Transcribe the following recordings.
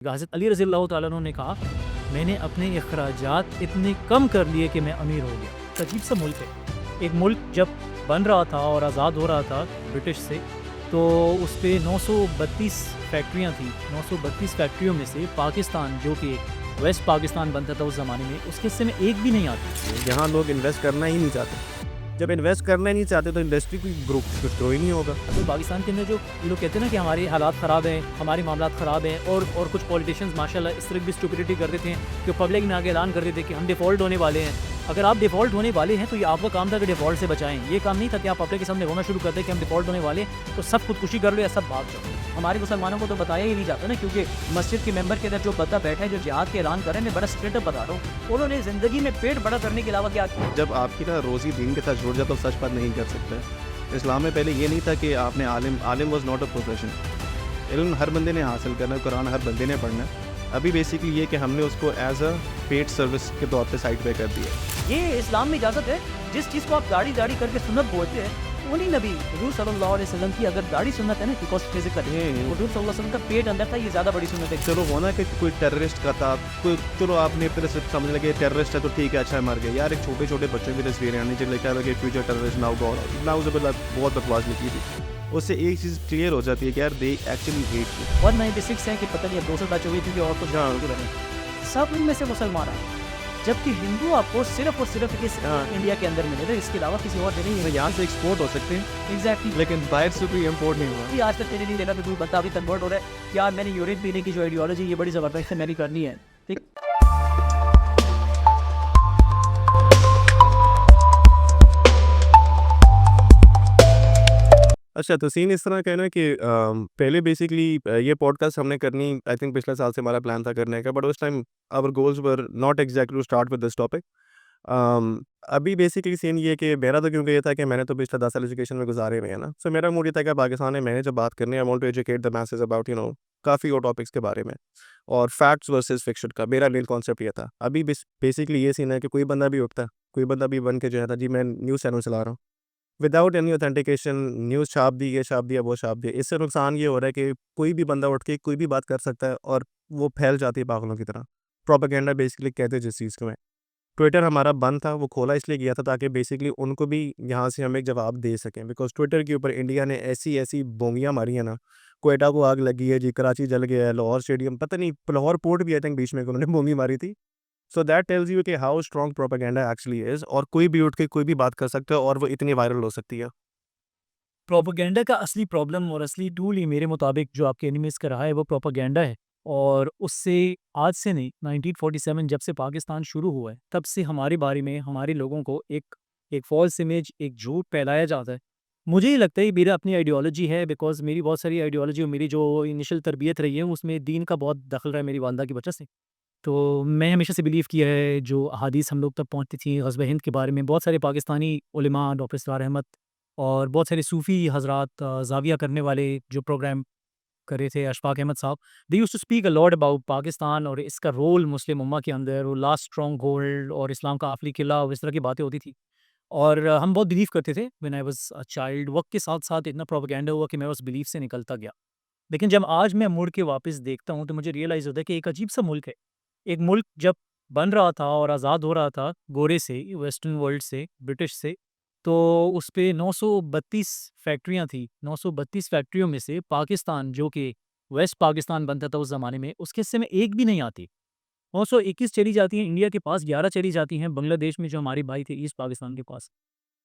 हज़रत अली रज़ियल्लाहु ताला अन्हु ने कहा, मैंने अपने अखराजात इतने कम कर लिए कि मैं अमीर हो गया। एक अजीब सा मुल्क है। एक मुल्क जब बन रहा था और आज़ाद हो रहा था ब्रिटिश से, तो उस पे 932 फैक्ट्रियाँ थी। 932 फैक्ट्रियों में से पाकिस्तान, जो कि वेस्ट पाकिस्तान बनता था उस ज़माने में, उसके हिस्से में एक भी नहीं आती। यहाँ लोग इन्वेस्ट करना ही नहीं चाहते। जब इन्वेस्ट करना ही नहीं चाहते तो इंडस्ट्री कोई ग्रुप कुछ ग्रो ही नहीं होगा। तो पाकिस्तान के अंदर जो ये लोग कहते हैं ना कि हमारे हालात ख़राब हैं, हमारे मामलात ख़राब हैं, और कुछ पॉलिटिशियंस माशाल्लाह इस तरह भी स्टुपिडिटी कर देते हैं कि पब्लिक में आगे ऐलान कर देते हैं कि हम डिफ़ॉल्ट होने वाले हैं। अगर आप डिफ़ॉल्ट होने वाले हैं तो ये आपका काम था कि डिफ़ॉल्ट से बचाएं। ये काम नहीं था कि आप पब्लिक के सामने रोना शुरू कर दें कि हम डिफ़ॉल्ट होने वाले हैं, तो सब खुदकुशी कर लो या सब भाग जाओ। हमारे मुसलमानों को तो बताया ही नहीं जाता ना, क्योंकि मस्जिद के मेंबर के अंदर जो बंदा बैठा है जो जिहाद के ऐलान कर रहे हैं, मैं बड़ा स्ट्रेट अप बता रहा हूँ, उन्होंने ज़िंदगी में पेट बड़ा करने के अलावा क्या किया? जब आपकी ना रोज़ी दीन के साथ जुड़ जाए तो सच बात नहीं कर सकते। इस्लाम में पहले ये नहीं था कि आपने आलिम वाज़ नॉट अ प्रोफेशन। इल्म हर बंदे ने हासिल करना है, कुरान हर बंदे ने पढ़ना है। अभी बेसिकली ये कि हमने उसको एज अ पेड सर्विस के तौर पे साइड पे कर दिया है। ये इस्लाम में इजाज़त है। जिस चीज़ को आप दाढ़ी दाढ़ी करके सुन्नत बोलते हैं, उन्हीं नबी हुज़ूर सल्लल्लाहु अलैहि वसल्लम की अगर दाढ़ी सुन्नत है ना, बिकॉज़ फिज़िकल हुज़ूर सल्लल्लाहु अलैहि वसल्लम का पेट अंदर था, ये ज़्यादा बड़ी सुन्नत है। चलो वो ना कि कोई टेररिस्ट का था, कोई चलो आपने एक तरह से समझ लगे टेररिस्ट है तो ठीक है, अच्छा है, मर गए। यार एक छोटे-छोटे बच्चों की तस्वीरें आनी चाहिए, लिखा लगे फ्यूचर टेररिस्ट नाउ गॉड नाउज़ुबिल्लाह, बहुत बकवास लिखी थी। उससे एक चीज़ क्लियर हो जाती है कि यार दे एक्चुअली हेट यू। 196 है कि पता नहीं अब 200 बैच हो गई थी कि और कुछ हाँ। बने। सब इनमें से मुसलमान हैं। जबकि हिंदू आपको सिर्फ और सिर्फ इस हाँ। इंडिया के अंदर मिलेगा, इसके अलावा किसी और जगह नहीं यहाँ से एक्सपोर्ट हो सकते हैं है। एग्जैक्टली। लेकिन बाहर से कोई इम्पोर्ट नहीं हुआ। आज तक तेरे नहीं लेना, तो कोई बंदा अभी कन्वर्ट हो रहा है यार, मैंने यूरिन पीने की जो आइडियोलॉजी ये बड़ी ज़बरदस्त है, मैंने करनी है। ठीक। अच्छा, तो सीन इस तरह का है ना कि पहले बेसिकली ये पॉडकास्ट हमने करनी, आई थिंक पिछले साल से हमारा प्लान था करने का, बट उस time our goals were not exactly to start with this topic. अभी बेसिकली सीन ये है कि मेरा तो क्योंकि ये था कि मैंने तो पिछले 10 साल एजुकेशन में गुजारे हुए हैं ना, सो मेरा मूड ये था कि पाकिस्तान में मैंने जब बात करनी है, I want to educate the message about काफ़ी और टॉपिक्स के बारे में, और फैक्ट्स वर्सेस फिक्शन का मेरा मेन कॉन्सेप्ट ये था। अभी बेसिकली ये सीन है कि कोई बंदा भी उठता है, कोई बंदा भी बन के जो है ना, जी मैं न्यूज़ चैनल चला रहा हूँ, विदाउट एनी ऑथेंटिकेशन न्यूज़ छाप दी, ये छाप दिया, वो छाप दिया। इससे नुकसान ये हो रहा है कि कोई भी बंदा उठ के कोई भी बात कर सकता है और वो फैल जाती है पागलों की तरह। प्रोपेगेंडा बेसिकली कहते हैं जिस चीज़ को है। ट्विटर हमारा बंद था, वो खोला इसलिए गया था ताकि बेसिकली उनको भी यहाँ से हम एक जवाब दे सकें, बिकॉज़ ट्विटर के ऊपर इंडिया ने ऐसी-ऐसी बोंगियाँ मारी हैं ना, क्वेटा को आग लगी है जी, कराची जल गया है, लाहौर स्टेडियम पता नहीं, लाहौर पोर्ट भी आई थिंक बीच में उन्होंने बोंगी मारी थी। सो दैट टेल्स यू कि how strong propaganda actually is, और कोई भी उठ के कोई भी बात कर सकता है और वो इतनी वायरल हो सकती है। प्रोपेगेंडा का असली प्रॉब्लम और असली टूल ही मेरे मुताबिक जो आपके एनिमीज़ का रहा है वो प्रोपेगेंडा है। और उससे आज से नहीं, 1947 जब से पाकिस्तान शुरू हुआ है, तब से हमारे बारे में हमारे लोगों को एक फ़ॉल्स इमेज, एक झूठ फैलाया जाता है। मुझे ये लगता है ये मेरा अपनी आइडियोलॉजी है, बिकॉज़ मेरी बहुत सारी आइडियोलॉजी और मेरी जो इनिशियल तरबियत रही है उसमें दीन का बहुत दखल रहा है मेरी वालिदा की वजह से। तो मैं हमेशा से बिलीव किया है जो अहादीस हम लोग तक पहुँचती थी ग़ज़व हिंद के बारे में, बहुत सारे पाकिस्तानी उलमा, डॉक्टर इसरार अहमद और बहुत सारे सूफ़ी हज़रात, ज़ाविया करने वाले जो प्रोग्राम कर रहे थे, अशफाक अहमद साहब, they used to speak a lot about Pakistan और इसका रोल मुस्लिम उम्मा के अंदर, और लास्ट स्ट्रॉन्ग होल्ड और इस्लाम का आखिरी किला और इस तरह की बातें होती थी। और हम बहुत बिलीव करते थे when I was a child. वक़्त के साथ-साथ इतना प्रोपेगेंडा हुआ कि मैं उस बिलीफ से निकलता गया। लेकिन जब आज मैं मुड़ के वापस देखता हूँ तो मुझे रियलाइज़ होता है कि एक अजीब-सा मुल्क है। एक मुल्क जब बन रहा था और आज़ाद हो रहा था गोरे से, वेस्टर्न वर्ल्ड से, ब्रिटिश से, तो उस पे 932 फैक्ट्रियाँ थी। 932 फैक्ट्रियों में से पाकिस्तान, जो कि वेस्ट पाकिस्तान बनता था उस ज़माने में, उसके हिस्से में एक भी नहीं आती। 921 चली जाती हैं इंडिया के पास, 11 चली जाती हैं बांग्लादेश में जो हमारे भाई थे ईस्ट पाकिस्तान के पास।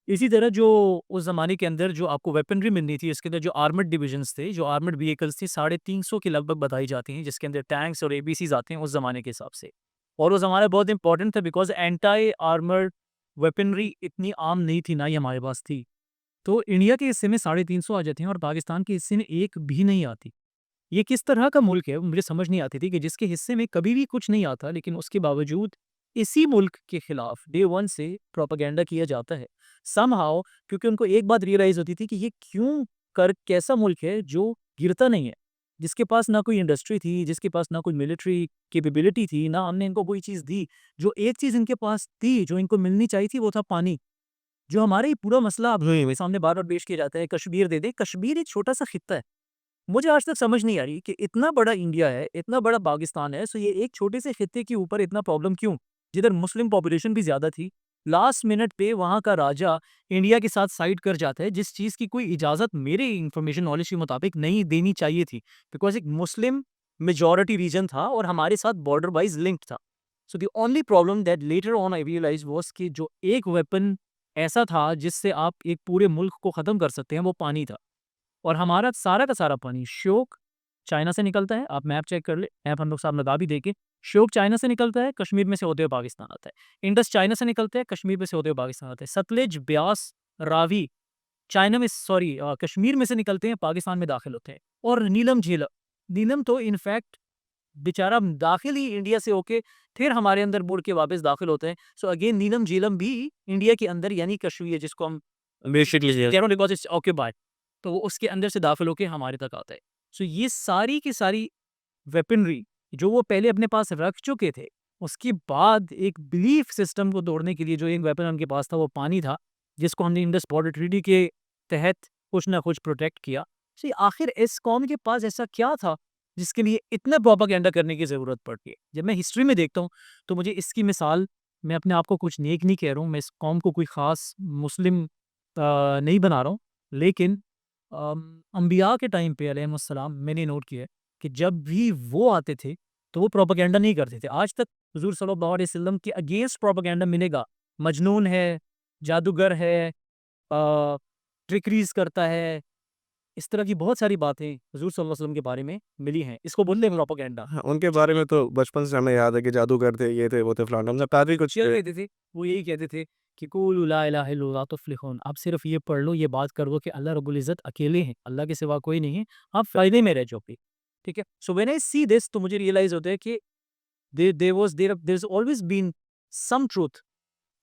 इसी तरह जो उस ज़माने के अंदर जो आपको वेपनरी मिलनी थी, इसके अंदर जो आर्मर्ड डिविजन्स थे, जो आर्मर्ड व्हीकल्स थी, 350 के लगभग बताई जाती हैं, जिसके अंदर टैंक्स और एबीसीज़ आते हैं उस ज़माने के हिसाब से। और वो ज़माना बहुत इंपॉर्टेंट था बिकॉज़ एंटी आर्मर्ड वेपनरी इतनी आम नहीं थी, ना ही हमारे पास थी। तो इंडिया के हिस्से में 350 आ जाते हैं और पाकिस्तान के हिस्से में एक भी नहीं आती। ये किस तरह का मुल्क है, वो मुझे समझ नहीं आती थी कि जिसके हिस्से में कभी भी कुछ नहीं आता, लेकिन उसके बावजूद इसी मुल्क के खिलाफ डे वन से प्रोपेगेंडा किया जाता है। समहाउ, क्योंकि उनको एक बात रियलाइज़ होती थी कि ये क्यों कर कैसा मुल्क है जो गिरता नहीं है, जिसके पास ना कोई इंडस्ट्री थी, जिसके पास ना कोई मिलिट्री कैपेबिलिटी थी, ना हमने इनको कोई चीज़ दी। जो एक चीज़ इनके पास थी, जो इनको मिलनी चाहिए थी, वो था पानी। जो हमारा ये पूरा मसला अब हुँ। सामने बार-बार पेश किया जाता है, कश्मीर दे दे। कश्मीर एक छोटा-सा खित्ता है। मुझे आज तक समझ नहीं आ रही कि इतना बड़ा इंडिया है, इतना बड़ा पाकिस्तान है, सो ये एक छोटे से खित्ते के ऊपर इतना प्रॉब्लम क्यों? जिधर मुस्लिम पॉपुलेशन भी ज़्यादा थी, लास्ट मिनट पे वहाँ का राजा इंडिया के साथ साइड कर जाता है, जिस चीज़ की कोई इजाज़त मेरे इन्फॉर्मेशन नॉलेज के मुताबिक नहीं देनी चाहिए थी। बिकॉज़ एक मुस्लिम मेजॉरिटी रीजन था और हमारे साथ बॉर्डर वाइज़ लिंक्ड था। So the only problem that later on I realised was कि जो एक वेपन ऐसा था जिससे आप एक पूरे मुल्क को ख़त्म कर सकते हैं, वो पानी था। और हमारा सारा का सारा पानी श्योक चाइना से निकलता है। आप मैप चेक कर ले, मैप हम लोग साथ लगा भी देंगे। श्योक चाइना से निकलता है, कश्मीर में से होते हुए पाकिस्तान आता है। इंडस चाइना से निकलता है, कश्मीर में से होते हुए पाकिस्तान आता है। सतलुज, ब्यास, रावी चाइना में सॉरी कश्मीर में से निकलते हैं, पाकिस्तान में दाखिल होते हैं। और नीलम झीलम, नीलम तो इनफैक्ट बेचारा दाखिल ही इंडिया से होके फिर हमारे अंदर मुड़ के वापस दाखिल होते हैं। सो अगेन नीलम झीलम भी इंडिया के अंदर यानी कश्मीर जिसको हम basically Kairon because it's occupied, तो वो उसके अंदर से दाखिल होके हमारे तक आता है। सो ये सारी की सारी वेपनरी जो वो पहले अपने पास रख चुके थे, उसके बाद एक बिलीफ सिस्टम को तोड़ने के लिए जो एक वेपन उनके पास था वो पानी था, जिसको हमने इंडस बॉर्डर ट्रीटी के तहत कुछ ना कुछ प्रोटेक्ट किया। सो आखिर इस कौम के पास ऐसा क्या था, जिसके लिए इतना प्रोपेगेंडा करने की ज़रूरत पड़ती है? जब मैं हिस्ट्री में देखता हूँ, तो मुझे इसकी मिसाल मैं अपने आप को कुछ नेक नहीं कह रहा हूँ, मैं इस कौम को कोई ख़ास मुस्लिम नहीं बना रहा हूँ, लेकिन अंबिया के टाइम पे अलैहिस्सलाम मैंने नोट किया है कि जब भी वो आते थे, तो वो प्रोपेगेंडा नहीं करते थे। आज तक हुज़ूर सल्लल्लाहु अलैहि वसल्लम के अगेंस्ट प्रोपेगेंडा मिलेगा। मजनून है, जादूगर है, ट्रिकरीज़ करता है, इस तरह की बहुत सारी बातें हुज़ूर सल्लल्लाहु अलैहि वसल्लम के बारे में मिली हैं। इसको बोलते हैं प्रोपेगेंडा। हाँ, उनके बारे में तो बचपन से हमें याद है कि जादूगर थे, ये थे, वो थे, फलाना मतलब काफ़ी कुछ क्या कहते थे? वो यही कहते थे कि कुलू ला इलाहा इल्लल्लाह तुफ्लिहून। आप सिर्फ़ ये पढ़ लो, ये बात कर लो कि अल्लाह रब्बुल इज़्ज़त अकेले हैं, अल्लाह के सिवा कोई नहीं है, आप फ़ायदे में रह जाओगे। ठीक है? So when I see this तो मुझे रियलाइज़ होता है कि there is always been some truth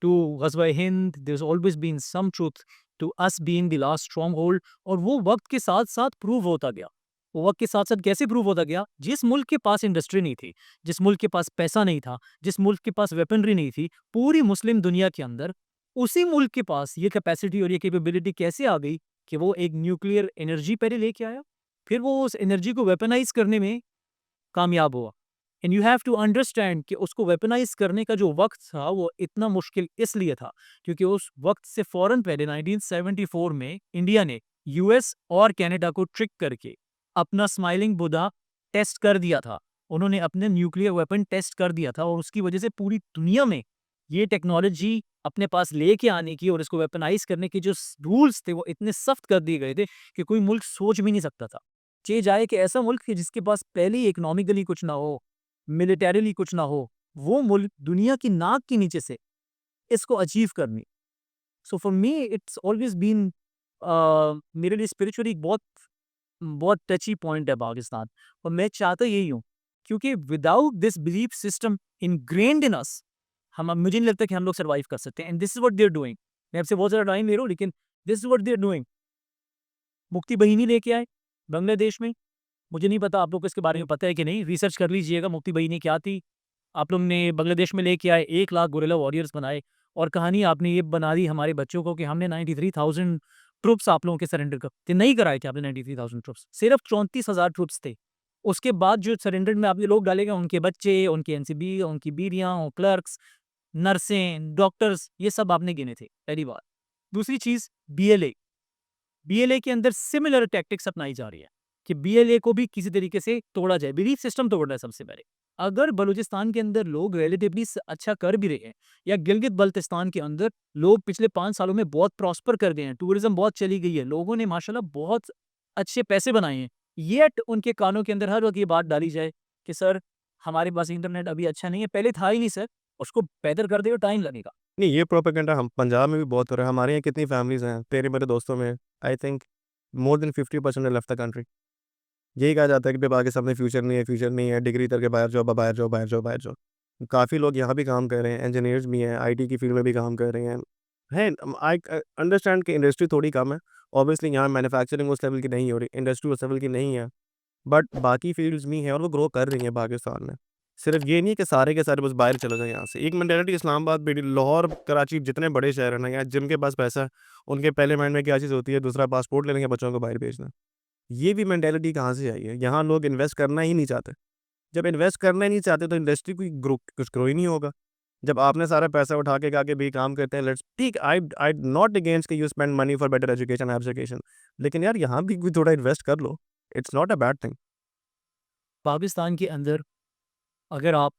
to ग़ज़वा हिंद, there is always been some truth to us being the last stronghold और वो वक़्त के साथ-साथ प्रूव होता गया। वो वक़्त के साथ-साथ कैसे प्रूव होता गया? जिस मुल्क के पास इंडस्ट्री नहीं थी, जिस मुल्क के पास पैसा नहीं था, जिस मुल्क के पास वेपनरी नहीं थी, पूरी मुस्लिम दुनिया के अंदर, उसी मुल्क के पास ये कैपेसिटी और ये कैपेबिलिटी कैसे आ गई कि वो एक न्यूक्लियर एनर्जी पहले लेके आया, फिर वो उस एनर्जी को वेपनाइज़ करने में कामयाब हुआ। And you have to understand कि उसको वेपनाइज़ करने का जो वक़्त था, वो इतना मुश्किल इसलिए था, क्योंकि उस वक़्त से फ़ौरन पहले 1974 में इंडिया ने यूएस और कनाडा को ट्रिक करके अपना स्माइलिंग बुद्धा टेस्ट कर दिया था। उन्होंने अपने न्यूक्लियर वेपन टेस्ट कर दिया था और उसकी वजह से पूरी दुनिया में ये टेक्नोलॉजी अपने पास लेके आने की और इसको वेपनाइज़ करने के जो रूल्स थे, वो इतने सख्त कर दिए गए थे कि कोई मुल्क सोच भी नहीं सकता था। चीज़ आए कि ऐसा मुल्क कि जिसके पास पहले ही इकोनॉमिकली कुछ ना हो, मिलिटरीली कुछ ना हो, वो मुल्क दुनिया की नाक के नीचे से इसको अचीव करनी। So for me it's always been मेरे लिए स्पिरिचुअली एक बहुत बहुत टची पॉइंट है पाकिस्तान और मैं चाहता यही हूँ, क्योंकि without this belief system ingrained in us हम मुझे नहीं लगता कि हम लोग सर्वाइव कर सकते हैं and this is what they are doing. मैं आपसे बहुत ज़्यादा टाइम ले रहा हूँ, लेकिन this is what they are doing. मुफ्ती बहीनी लेके आए बांग्लादेश में। मुझे नहीं पता आप लोग को इसके बारे में पता है कि नहीं, रिसर्च कर लीजिएगा मुफ्ती बहीनी क्या थी। आप लोग ने बांग्लादेश में लेके आए 1 लाख गुरिल्ला वॉरियर्स बनाए और कहानी आपने ये बना दी हमारे बच्चों को कि हमने 93,000 ट्रूप्स आप लोगों के सरेंडर क नहीं कराए थे आपने 93,000 ट्रूप्स, सिर्फ 34,000 ट्रूप्स थे। उसके बाद जो सरेंडर में आपने लोग डाले गए उनके बच्चे, उनके एनसीबी, उनकी बीवियाँ, क्लर्क्स, नर्सें, डॉक्टर्स ये सब आपने गिने थे, पहली बात। दूसरी चीज़ बीएलए। बीएलए के अंदर सिमिलर टैक्टिक्स अपनाई जा रही है कि बीएलए को भी किसी तरीके से तोड़ा जाए, बिलीफ सिस्टम तोड़ना है सबसे पहले। अगर बलूचिस्तान के अंदर लोग रिलेटिवली अच्छा कर भी रहे हैं या गिलगित बल्तिस्तान के अंदर लोग पिछले 5 सालों में बहुत प्रॉस्पर कर गए हैं, टूरिज्म बहुत चली गई है, लोगों ने माशाल्लाह बहुत अच्छे पैसे बनाए हैं, येट उनके कानों के अंदर हर वक्त ये बात डाली जाए कि सर हमारे पास इंटरनेट अभी अच्छा नहीं है, पहले था ही नहीं सर, उसको बेहतर कर दे टाइम लगेगा। नहीं, ये प्रोपेगेंडा हम पंजाब में भी बहुत हो रहा है। हमारे यहाँ कितनी फैमिलीज़ हैं, तेरे मेरे दोस्तों में I think more than 50% have left the country. यही कहा जाता है कि भई बाकी सब में फ्यूचर नहीं है, डिग्री करके बाहर जाओ, बाहर जाओ, बाहर जाओ, बाहर जाओ। काफ़ी लोग यहाँ भी काम कर रहे हैं, इंजीनियर्स भी हैं, आईटी की फील्ड में भी काम कर रहे हैं। आई अंडरस्टैंड कि इंडस्ट्री थोड़ी कम है, ऑब्वियसली यहाँ मैन्युफैक्चरिंग उस लेवल की नहीं हो रही, इंडस्ट्री उस लेवल की नहीं है, बट बाकी फील्ड्स भी हैं और वो ग्रो कर रही हैं पाकिस्तान में। सिर्फ ये नहीं कि सारे के सारे बस बाहर चले जाएँ यहाँ से। एक मेंटालिटी इस्लामाबाद, बेटी लाहौर, कराची जितने बड़े शहर हैं ना, यहाँ जिनके पास पैसा है, उनके पहले माइंड में क्या चीज़ होती है, दूसरा पासपोर्ट लेने के बच्चों को बाहर भेजना। ये भी मेंटालिटी कहाँ से आई है? यहाँ लोग इन्वेस्ट करना ही नहीं चाहते। जब इन्वेस्ट करना ही नहीं चाहते तो इंडस्ट्री कोई ग्रो कुछ ग्रो ही नहीं होगा। जब आपने सारा पैसा उठा के कहा कि भई काम करते हैं, लेट्स ठीक, आई नॉट अगेंस्ट कि you spend money for better education, higher education, लेकिन यार यहाँ भी कोई थोड़ा इन्वेस्ट कर लो। It's not a bad thing. Pakistan के अंदर अगर आप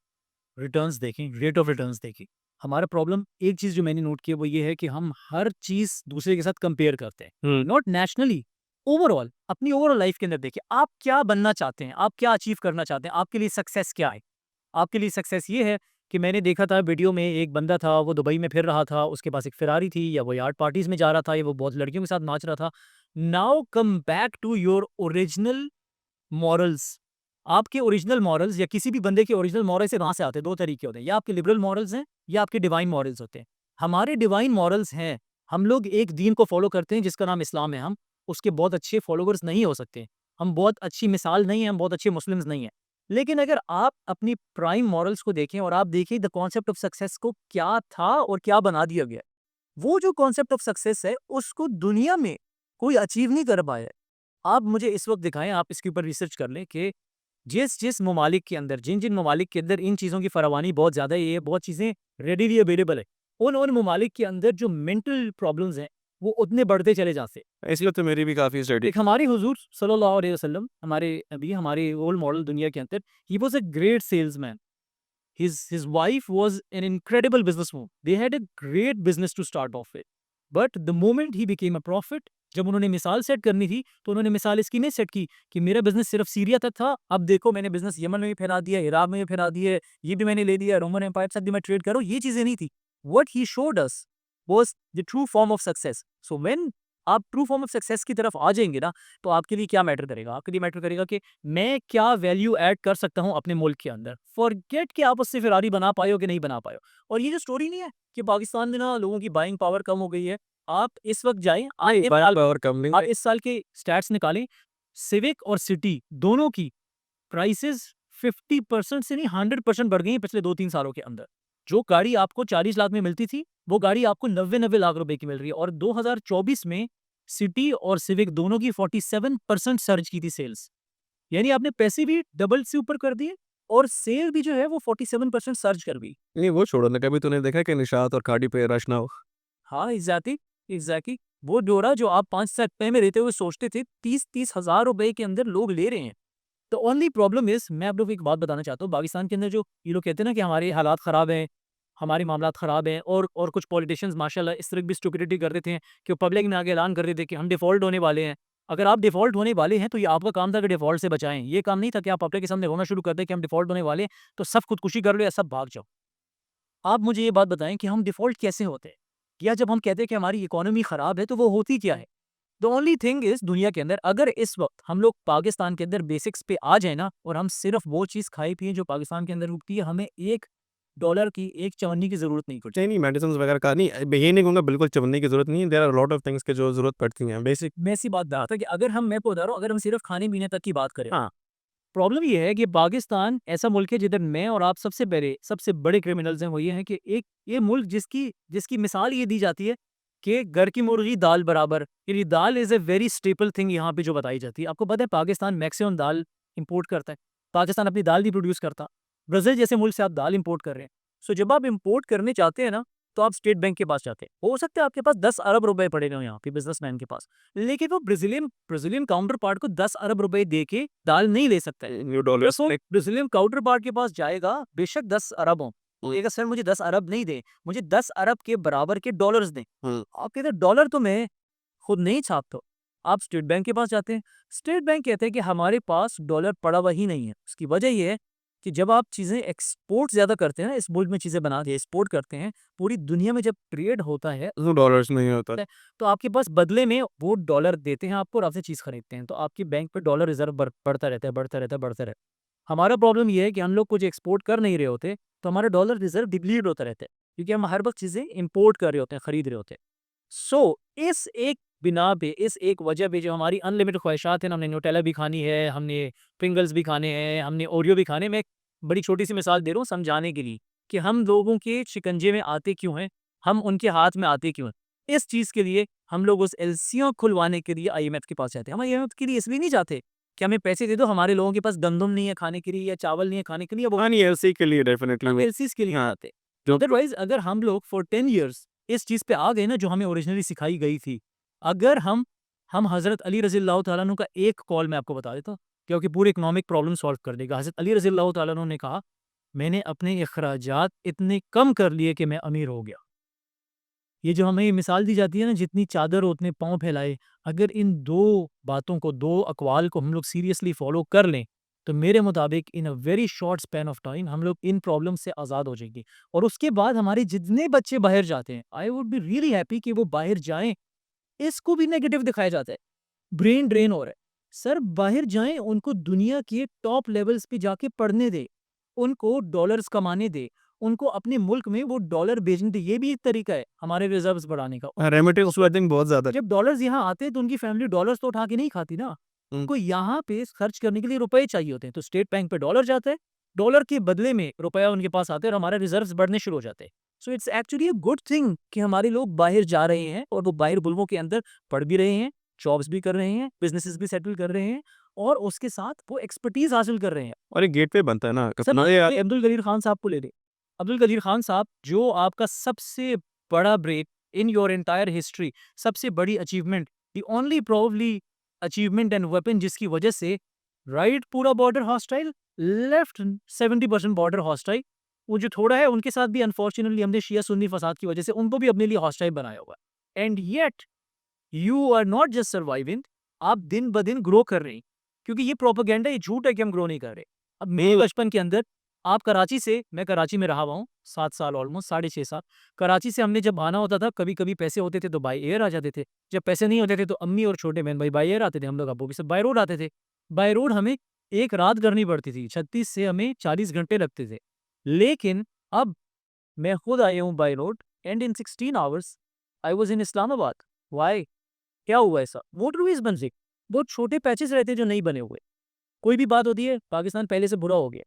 रिटर्न्स देखें, रेट ऑफ रिटर्न्स देखें, हमारा प्रॉब्लम एक चीज़ जो मैंने नोट की है वो ये है कि हम हर चीज़ दूसरे के साथ कंपेयर करते हैं। नॉट नेशनली, ओवरऑल अपनी ओवरऑल लाइफ के अंदर देखिए आप क्या बनना चाहते हैं, आप क्या अचीव करना चाहते हैं, आपके लिए सक्सेस क्या है? आपके लिए सक्सेस ये है कि मैंने देखा था वीडियो में एक बंदा था, वो दुबई में फिर रहा था, उसके पास एक फ़ेरारी थी या वो यार्ड पार्टीज़ में जा रहा था या वो बहुत लड़कियों के साथ नाच रहा था। Now come back to your original morals. आपके ओरिजिनल मॉरल्स या किसी भी बंदे के ओरिजिनल मॉरल्स से कहाँ से आते हैं? 2 तरीके होते हैं, या आपके लिबरल मॉरल्स हैं या आपके डिवाइन मॉरल्स होते हैं। हमारे डिवाइन मॉरल्स हैं, हम लोग एक दीन को फ़ॉलो करते हैं जिसका नाम इस्लाम है, हम उसके बहुत अच्छे फ़ॉलोवर्स नहीं हो सकते। हम बहुत अच्छी मिसाल नहीं हैं, हम बहुत अच्छे मुस्लिम्स नहीं हैं। लेकिन अगर आप अपनी प्राइम मॉरल्स को देखें और आप देखिए द कॉन्सेप्ट ऑफ सक्सेस को क्या था और क्या बना दिया गया है। वो जो कॉन्सेप्ट ऑफ सक्सेस है, उसको दुनिया में कोई अचीव नहीं कर पाया है। आप मुझे इस वक़्त दिखाएँ, आप इसके ऊपर रिसर्च कर लें कि जिस ममालिक के अंदर, जिन ममालिक के अंदर इन चीज़ों की फरावानी बहुत ज़्यादा है, ये बहुत चीज़ें रेडीली अवेलेबल है। उन ममालिक के अंदर जो मेंटल प्रॉब्लम्स हैं, वो उतने बढ़ते चले जाते हैं। इसलिए तो मेरी भी काफ़ी स्टडी। एक हमारे हुज़ूर सल्लल्लाहु अलैहि वसल्लम, हमारे नबी, हमारे रोल मॉडल दुनिया के अंदर, he was a great salesman. His wife was an incredible businesswoman. They had a great business to start off with. But the moment he became a prophet, जब उन्होंने मिसाल सेट करनी थी, तो उन्होंने मिसाल इसकी नहीं सेट की कि मेरा बिज़नेस सिर्फ़ सीरिया तक था, अब देखो मैंने बिज़नेस यमन में भी फैला दिया, इराक में भी फैला दिया है, ये भी मैंने ले लिया, रोमन एम्पायर के साथ भी मैं ट्रेड कर रहा हूँ, ये चीज़ें नहीं थी। What he showed us was the true form of success. So when आप ट्रू फॉर्म ऑफ सक्सेस की तरफ आ जाएँगे ना, तो आपके लिए क्या मैटर करेगा? आपके लिए मैटर करेगा कि मैं क्या वैल्यू ऐड कर सकता हूँ अपने मुल्क के अंदर। फॉरगेट कि आप उससे फ़ेरारी बना पाए हो कि नहीं बना पाए हो। और ये जो स्टोरी नहीं है कि पाकिस्तान में ना लोगों की बाइंग पावर कम हो गई है। आप इस वक़्त जाएँ, पावर कम नहीं आप इस साल के स्टैट्स निकालें, सिविक और सिटी दोनों की प्राइसेज़ 50% से नहीं 100% बढ़ गई हैं पिछले 2-3 सालों के अंदर। जो गाड़ी आपको 40 लाख में मिलती थी, वो गाड़ी आपको 90-90 लाख रुपए की मिल रही है और 2024 में सिटी और सिविक दोनों की 47% सर्ज की थी सेल्स। यानी आपने पैसे भी डबल से ऊपर कर दिए और सेल भी जो है वो 47% सर्ज कर गई। नहीं, वो छोड़ो ना, कभी तूने देखा कि निशात और खाड़ी पे रश ना हो? हाँ, एग्ज़ैक्टली, एग्ज़ैक्टली। वो डोरा जो आप 5-7 रुपए में लेते हुए सोचते थे, 30-30 हज़ार रुपए के अंदर लोग ले रहे हैं। द ओनली प्रॉब्लम इज़, मैं आप लोग को एक बात बताना चाहता हूँ, पाकिस्तान के अंदर जो ये लोग कहते हैं ना कि हमारे हालात ख़राब हैं, हमारे मामलात ख़राब हैं, और कुछ पॉलिटिशियंस माशाल्लाह इस तरह की भी स्टुपिडिटी कर देते हैं कि वो पब्लिक में आके ऐलान कर देते हैं कि हम डिफ़ॉल्ट होने वाले हैं। अगर आप डिफ़ॉल्ट होने वाले हैं, तो ये आपका काम था कि डिफ़ॉल्ट से बचाएँ। ये काम नहीं था कि आप पब्लिक के सामने रोना शुरू कर दें कि हम डिफ़ॉल्ट होने वाले हैं, तो सब खुदकुशी कर लो या सब भाग जाओ। आप मुझे ये बात बताएँ कि हम डिफ़ॉल्ट कैसे होते हैं? या जब हम कहते हैं कि हमारी इकोनॉमी ख़राब है, तो वो होती क्या है? द ओनली थिंग इज़, दुनिया के अंदर अगर इस वक़्त हम लोग पाकिस्तान के अंदर बेसिक्स पे आ जाएँ ना, और हम सिर्फ़ वो चीज़ खाएँ-पिएँ जो पाकिस्तान के अंदर उगती है, हमें $1 की, 1 चवन्नी की ज़रूरत नहीं पड़ती। नहीं, मेडिसिन्स वगैरह का नहीं, ये नहीं कहूँगा बिल्कुल चवन्ने की ज़रूरत नहीं है, there are lot of things की जो ज़रूरत पड़ती हैं, बेसिक। मैं ऐसी बात बता रहा था कि अगर हम, मैं आपको बता रहा हूँ, अगर हम सिर्फ़ खाने-पीने तक की बात करें, हाँ, प्रॉब्लम ये है कि पाकिस्तान ऐसा मुल्क है जिधर मैं और आप सबसे बड़े क्रिमिनल्स हैं। वो ये हैं कि एक ये मुल्क जिसकी जिसकी मिसाल ये दी जाती है कि घर की मुर्गी दाल बराबर। ये dal is a very staple thing यहाँ पे जो बताई जाती है। आपको पता है पाकिस्तान मैक्सिमम दाल इंपोर्ट करता है। पाकिस्तान अपनी दाल नहीं प्रोड्यूस करता। ब्राज़ील जैसे मुल्क से आप दाल इंपोर्ट कर रहे हैं। सो जब आप इंपोर्ट करने चाहते हैं ना, तो आप स्टेट बैंक के पास जाते हैं। हो सकता है आपके पास 10 अरब रुपए पड़े हों यहाँ पे बिज़नेसमैन के पास। लेकिन वो ब्राज़ीलियन ब्राज़ीलियन काउंटर पार्ट को 10 अरब रुपए दे के दाल नहीं ले सकता है। न्यू बस डॉलर्स वो लाइक। ब्राज़ीलियन काउंटर पार्ट के पास जाएगा, बेशक 10 अरब हों। वो कहेगा सर मुझे 10 अरब नहीं दें, मुझे 10 अरब के बराबर के डॉलर्स दें। आप कहते हैं डॉलर तो मैं खुद नहीं छापता। आप स्टेट बैंक के पास जाते हैं, स्टेट बैंक कहते हैं कि हमारे पास डॉलर पड़ा हुआ ही नहीं है। उसकी वजह ये है कि जब आप चीज़ें एक्सपोर्ट ज़्यादा करते हैं ना, इस मुल्क में चीज़ें बना के एक्सपोर्ट करते हैं, पूरी दुनिया में जब ट्रेड होता है, डॉलर्स नहीं होता। तो आपके पास बदले में वो डॉलर देते हैं आपको और आपसे चीज़ खरीदते हैं। तो आपके बैंक पे डॉलर रिज़र्व बढ़ता रहता है, बढ़ता रहता है, बढ़ता रहता है। हमारा प्रॉब्लम ये है कि हम लोग कुछ एक्सपोर्ट कर नहीं रहे होते, तो हमारा डॉलर रिज़र्व डिप्लीट होता रहता है, क्योंकि हम हर वक़्त चीज़ें इम्पोर्ट कर रहे होते हैं, खरीद रहे होते हैं। सो इस एक बिना पे, इस एक वजह पे जो हमारी अनलिमिटेड ख्वाहिशात हैं ना, हमने न्यूटेला भी खानी है, हमने प्रिंगल्स भी खाने हैं, हमने ओरियो भी खाने हैं। मैं एक बड़ी छोटी-सी मिसाल दे रहा हूँ समझाने के लिए कि हम लोगों के शिकंजे में आते क्यों हैं, हम उनके हाथ में आते क्यों हैं। इस चीज़ के लिए हम लोग उस एलसीओ खुलवाने के लिए आईएमएफ के पास जाते हैं। हम आईएमएफ के लिए इसलिए नहीं जाते कि हमें पैसे दे दो, हमारे लोगों के पास गंदम नहीं है खाने के लिए या चावल नहीं है खाने के लिए, वो हाँ, नहीं एलसी के लिए हम डेफ़िनेटली। एलसीज़ के लिए आते। अदरवाइज़ अगर हम लोग फॉर 10 इयर्स इस चीज़ पे आ गए ना जो हमें ओरिजिनली सिखाई गई थी, अगर हम हज़रत अली रज़ियल्लाहु तआला अन्हु का एक कॉल मैं आपको बता देता हूँ, क्योंकि पूरी इकोनॉमिक प्रॉब्लम सॉल्व कर देगा। हज़रत अली रज़ियल्लाहु तआला अन्हु ने कहा, मैंने अपने अखराजात इतने कम कर लिए कि मैं अमीर हो गया। ये जो हमें मिसाल दी जाती है ना, जितनी चादर उतने पाँव फैलाए, अगर इन 2 बातों को, 2 अक़वाल को हम लोग सीरियसली फ़ॉलो कर लें, तो मेरे मुताबिक in a very short span of time हम लोग इन प्रॉब्लम से आज़ाद हो जाएँगे। और उसके बाद हमारे जितने बच्चे बाहर जाते हैं, I would be really happy कि वो बाहर जाएँ। इसको भी नेगेटिव दिखाया जाता है, ब्रेन ड्रेन हो रहा है। सर बाहर जाएँ, उनको दुनिया के टॉप लेवल्स पे जाके पढ़ने दें, उनको डॉलर्स कमाने दें, उनको अपने मुल्क में वो डॉलर भेजने दें। ये भी एक तरीका है हमारे रिज़र्व्स बढ़ाने का। रेमिटेंस तो आई थिंक बहुत ज़्यादा है। जब डॉलर्स यहाँ आते हैं तो उनकी फैमिली डॉलर्स तो उठा के नहीं खाती ना। हुँ। उनको यहाँ पे खर्च करने के लिए रुपए चाहिए होते हैं, तो स्टेट बैंक पे डॉलर जाता है, डॉलर के बदले में रुपया उनके पास आता है और हमारे रिज़र्व्स बढ़ने शुरू हो जाते हैं। So it's actually a good thing कि हमारे लोग बाहर जा रहे हैं और वो बाहर मुल्कों के अंदर पढ़ भी रहे हैं, जॉब्स भी कर रहे हैं, बिज़नेसेस भी सेटल कर रहे हैं और उसके साथ वो एक्सपर्टीज़ हासिल कर रहे हैं। और एक गेटवे बनता है ना सर अपना ये अब्दुल कदीर खान साहब को ले लें। अब्दुल कदीर खान साहब जो आपका सबसे बड़ा break in your entire history, सबसे बड़ी achievement, the only probably achievement and weapon जिसकी वजह से राइट पूरा border hostile, left 70% border hostile, वो जो थोड़ा है उनके साथ भी अनफॉर्चुनेटली हमने शिया सुन्नी फसाद की वजह से उनको भी अपने लिए हॉस्टाइल बनाया हुआ है। And yet you are not just surviving, आप दिन ब दिन ग्रो कर रहे हैं। क्योंकि ये प्रोपेगेंडा, ये झूठ है कि हम ग्रो नहीं कर रहे। अब मेरे बचपन के अंदर आप कराची से, मैं कराची में रहा हुआ हूँ 7 साल, ऑलमोस्ट साढ़े 6 साल। कराची से हमने जब आना होता था, कभी-कभी पैसे होते थे तो बाय एयर आ जाते थे। जब पैसे नहीं होते थे तो अम्मी और छोटे बहन भाई बाय एयर आते थे, हम लोग अब्बू के साथ बाय रोड आते थे। बाय रोड हमें 1 रात करनी पड़ती थी, 36 से हमें 40 घंटे लगते थे। लेकिन अब मैं खुद आया हूँ by road and in 16 hours I was in Islamabad. Why? क्या हुआ ऐसा? मोटरवेज़ बन रही, बहुत छोटे पैचेज़ रहते हैं जो नहीं बने हुए। कोई भी बात होती है, पाकिस्तान पहले से बुरा हो गया।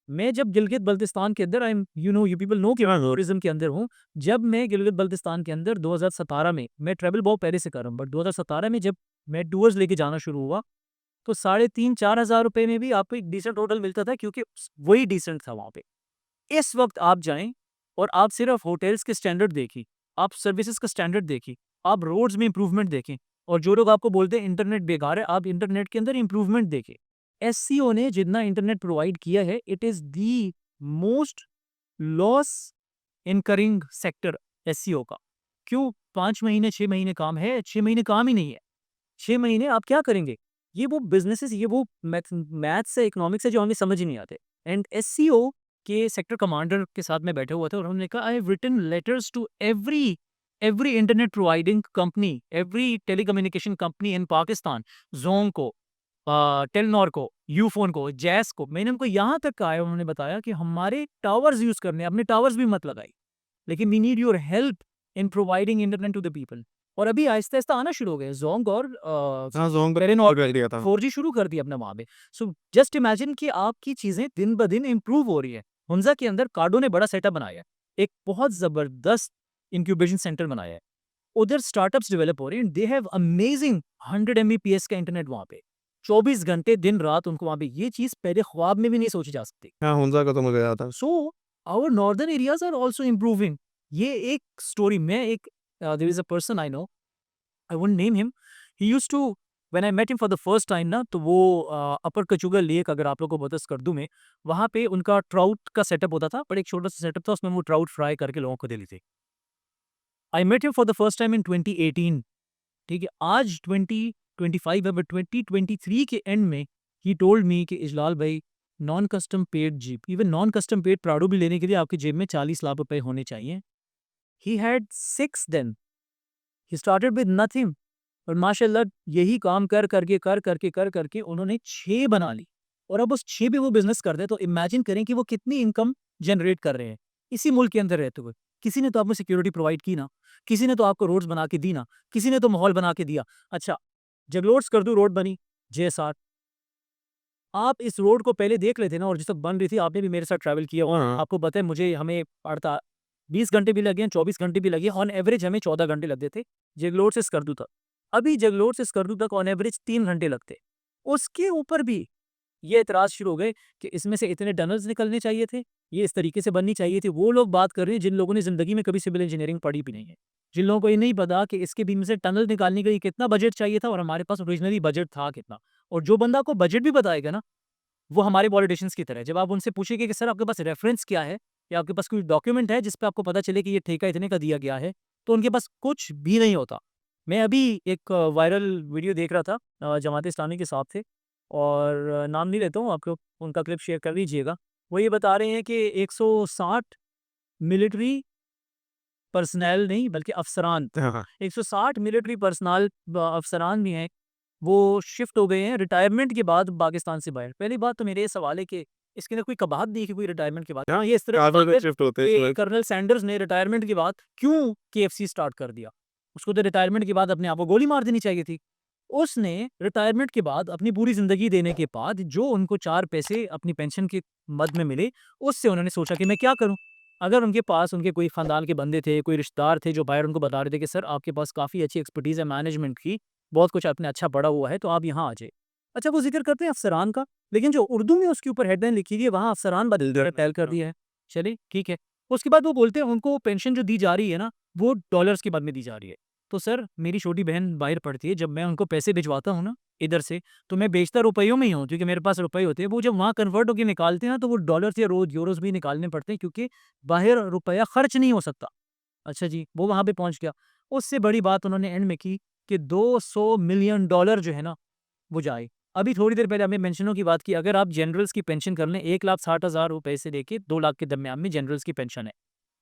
मैं जब गिलगित-बल्तिस्तान के अंदर, I am you people know कि मैं टूरिज़्म के अंदर हूँ। जब मैं गिलगित-बल्तिस्तान के अंदर 2017 में, मैं ट्रैवल बहुत पहले से कर रहा हूँ, बट 2017 में जब मैं टूर्स लेके जाना शुरू हुआ, तो 3,500-4 हज़ार रुपए में भी आपको एक डिसेंट होटल मिलता था, क्योंकि वही डिसेंट था वहाँ पे। इस वक़्त आप जाएँ और आप सिर्फ़ होटल्स के स्टैंडर्ड देखिए, आप सर्विसेज़ का स्टैंडर्ड देखिए, आप रोड्स में इम्प्रूवमेंट देखें, और जो लोग आपको बोलते हैं इंटरनेट बेकार है, आप इंटरनेट के अंदर इम्प्रूवमेंट देखें। एससीओ ने जितना इंटरनेट प्रोवाइड किया है, it is the most loss incurring sector SCO का। क्यों? 5 महीने, 6 महीने काम है, 6 महीने काम ही नहीं है। 6 महीने आप क्या करेंगे? ये वो बिज़नेसेस, ये वो मैथ्स है, इकोनॉमिक्स है जो हमें समझ ही नहीं आते। एंड एससीओ के सेक्टर कमांडर के साथ मैं बैठा हुआ था और उन्होंने कहा, I have written letters to every every internet providing company, every telecommunication company in Pakistan, ज़ोम को, टेलीनॉर को, यूफ़ोन को, जैस को। मैंने उनको यहाँ तक कहा है, उन्होंने बताया कि हमारे टावर्स यूज़ करने हैं, अपने टावर्स भी मत लगाइए, लेकिन we need your help in providing internet to the people. और अभी आहिस्ता-आहिस्ता आना शुरू हो गए ज़ोंग और हाँ, ज़ोंग पे टेलीनॉर कर दिया था। 4G शुरू कर दिया अपने वहाँ पे। सो जस्ट इमेजिन कि आपकी चीज़ें दिन ब दिन इम्प्रूव हो रही है। हुंज़ा के अंदर कार्डो ने बड़ा सेटअप बनाया है। एक बहुत ज़बरदस्त इंक्यूबेशन सेंटर बनाया है। उधर स्टार्टअप्स डेवलप हो रहे हैं। दे हैव अमेजिंग 100 एमबीपीएस का इंटरनेट वहाँ पे। 24 घंटे दिन-रात उनको वहाँ पे, ये चीज़ पहले ख्वाब में भी नहीं सोची जा सकती। हाँ, हुंज़ा का तो मुझे याद था। So our northern areas are also improving. ये एक स्टोरी, मैं एक there is a person I know, I won't name him, he used to, when I met him for the first time ना, तो वो अपर कचुगा लेक, अगर आप लोगों को पता है स्कर्दू में, वहाँ पे उनका ट्राउट का सेटअप होता था, बट एक छोटा-सा सेटअप था, उसमें वो ट्राउट फ्राई करके लोगों को देते थे। I met him for the first time in 2018, ठीक है? आज 2025 है, बट 2023 के एंड में ही टोल्ड मी कि इजलाल भाई, non custom paid jeep, even non custom paid Prado भी लेने के लिए आपकी जेब में 40 लाख रुपए होने चाहिए। He had 6 then, he started with nothing, और माशाल्लाह यही काम कर करके उन्होंने 6 बना ली, और अब उस 6 पे वो बिज़नेस कर रहे हैं, तो इमेजिन करें कि वो कितनी इनकम जनरेट कर रहे हैं, इसी मुल्क के अंदर रहते हुए। किसी ने तो आपको सिक्योरिटी प्रोवाइड की ना, किसी ने तो आपको रोड्स बना के दी ना, किसी ने तो माहौल बना के दिया। अच्छा, जगलोट स्कर्दू रोड बनी, जेएसआर, आप इस रोड को पहले देख लेते ना, और जिस वक़्त बन रही थी, आपने भी मेरे साथ ट्रैवल किया होगा, हाँ, हाँ। आपको पता है, मुझे हमें पड़ता 20 घंटे भी लगे हैं, 24 घंटे भी लगे, ऑन एवरेज हमें 14 घंटे लगते थे जगलोर से स्कर्दू तक। अभी जगलोर से स्कर्दू तक ऑन एवरेज 3 घंटे लगते। उसके ऊपर भी ये एतराज़ शुरू हो गए कि इसमें से इतने टनल्स निकलने चाहिए थे, ये इस तरीके से बननी चाहिए थी। वो लोग बात कर रहे हैं जिन लोगों ने ज़िंदगी में कभी सिविल इंजीनियरिंग पढ़ी भी नहीं है। जिन लोगों को ये नहीं पता कि इसके बीच में से टनल निकालने के लिए कितना बजट चाहिए था और हमारे पास ओरिजिनली बजट था कितना। और जो बंदा आपको बजट भी बताएगा ना, वो हमारे पॉलिटिशियंस की तरह है। जब आप उनसे पूछेंगे कि सर आपके पास रेफ़रेंस क्या है या आपके पास कोई डॉक्यूमेंट है जिस पे आपको पता चले कि ये ठेका इतने का दिया गया है, तो उनके पास कुछ भी नहीं होता। मैं अभी एक वायरल वीडियो देख रहा था, जमात इस्लामी के साथ थे और नाम नहीं लेता हूँ, आपको उनका क्लिप शेयर कर लीजिएगा। वो ये बता रहे हैं कि 160 मिलिट्री पर्सनल नहीं बल्कि अफ़सरान, हाँ, हाँ। 160 मिलिट्री पर्सनल अफ़सरान भी हैं, वो शिफ्ट हो गए हैं रिटायरमेंट के बाद पाकिस्तान से बाहर। पहली बात तो मेरे ये सवाल है कि इसके अंदर कोई कबाहत नहीं है कि कोई रिटायरमेंट के बाद, हाँ, ये इस तरह काफ़ी लोग फिर शिफ्ट होते हैं कि इसमें। कर्नल सैंडर्स ने रिटायरमेंट के बाद क्यों केएफसी स्टार्ट कर दिया? उसको तो रिटायरमेंट के बाद अपने आप को गोली मार देनी चाहिए थी। उसने रिटायरमेंट के बाद अपनी पूरी ज़िंदगी देने के बाद जो उनको 4 पैसे अपनी पेंशन के मद में मिले, उससे उन्होंने सोचा कि मैं क्या करूँ? अगर उनके पास उनके कोई ख़ानदान के बंदे थे, कोई रिश्तेदार थे जो बाहर उनको बता रहे थे कि सर आपके पास काफ़ी अच्छी एक्सपर्टीज़ है मैनेजमेंट की, बहुत कुछ आपने अच्छा पढ़ा हुआ है, तो आप यहाँ आ जाइए। अच्छा, वो ज़िक्र करते हैं अफ़सरान का, लेकिन जो उर्दू में उसके ऊपर हेडलाइन लिखी हुई है वहाँ अफ़सरान पहल कर दिया है। चलिए ठीक है। उसके बाद वो बोलते हैं उनको पेंशन जो दी जा रही है ना, वो डॉलर्स के बद में दी जा रही है। तो सर मेरी छोटी बहन बाहर पढ़ती है, जब मैं उनको पैसे भिजवाता हूँ ना इधर से, तो मैं बेचता रुपयों में ही हूँ क्योंकि मेरे पास रुपए होते हैं। वो जब वहाँ कन्वर्ट होके निकालते हैं ना, तो वो डॉलर्स या यूरोज़ भी निकालने पड़ते हैं क्योंकि बाहर रुपया खर्च नहीं हो सकता। अच्छा जी, वो वहाँ पे पहुँच गया। उससे बड़ी बात उन्होंने एंड में की कि $200 मिलियन जो है ना, वो जाए। अभी थोड़ी देर पहले हमने मेंशनों की बात की, अगर आप जनरल्स की पेंशन कर लें, 1,60,000 रुपए से लेके 2 लाख के दरमियान में जनरल्स की पेंशन है।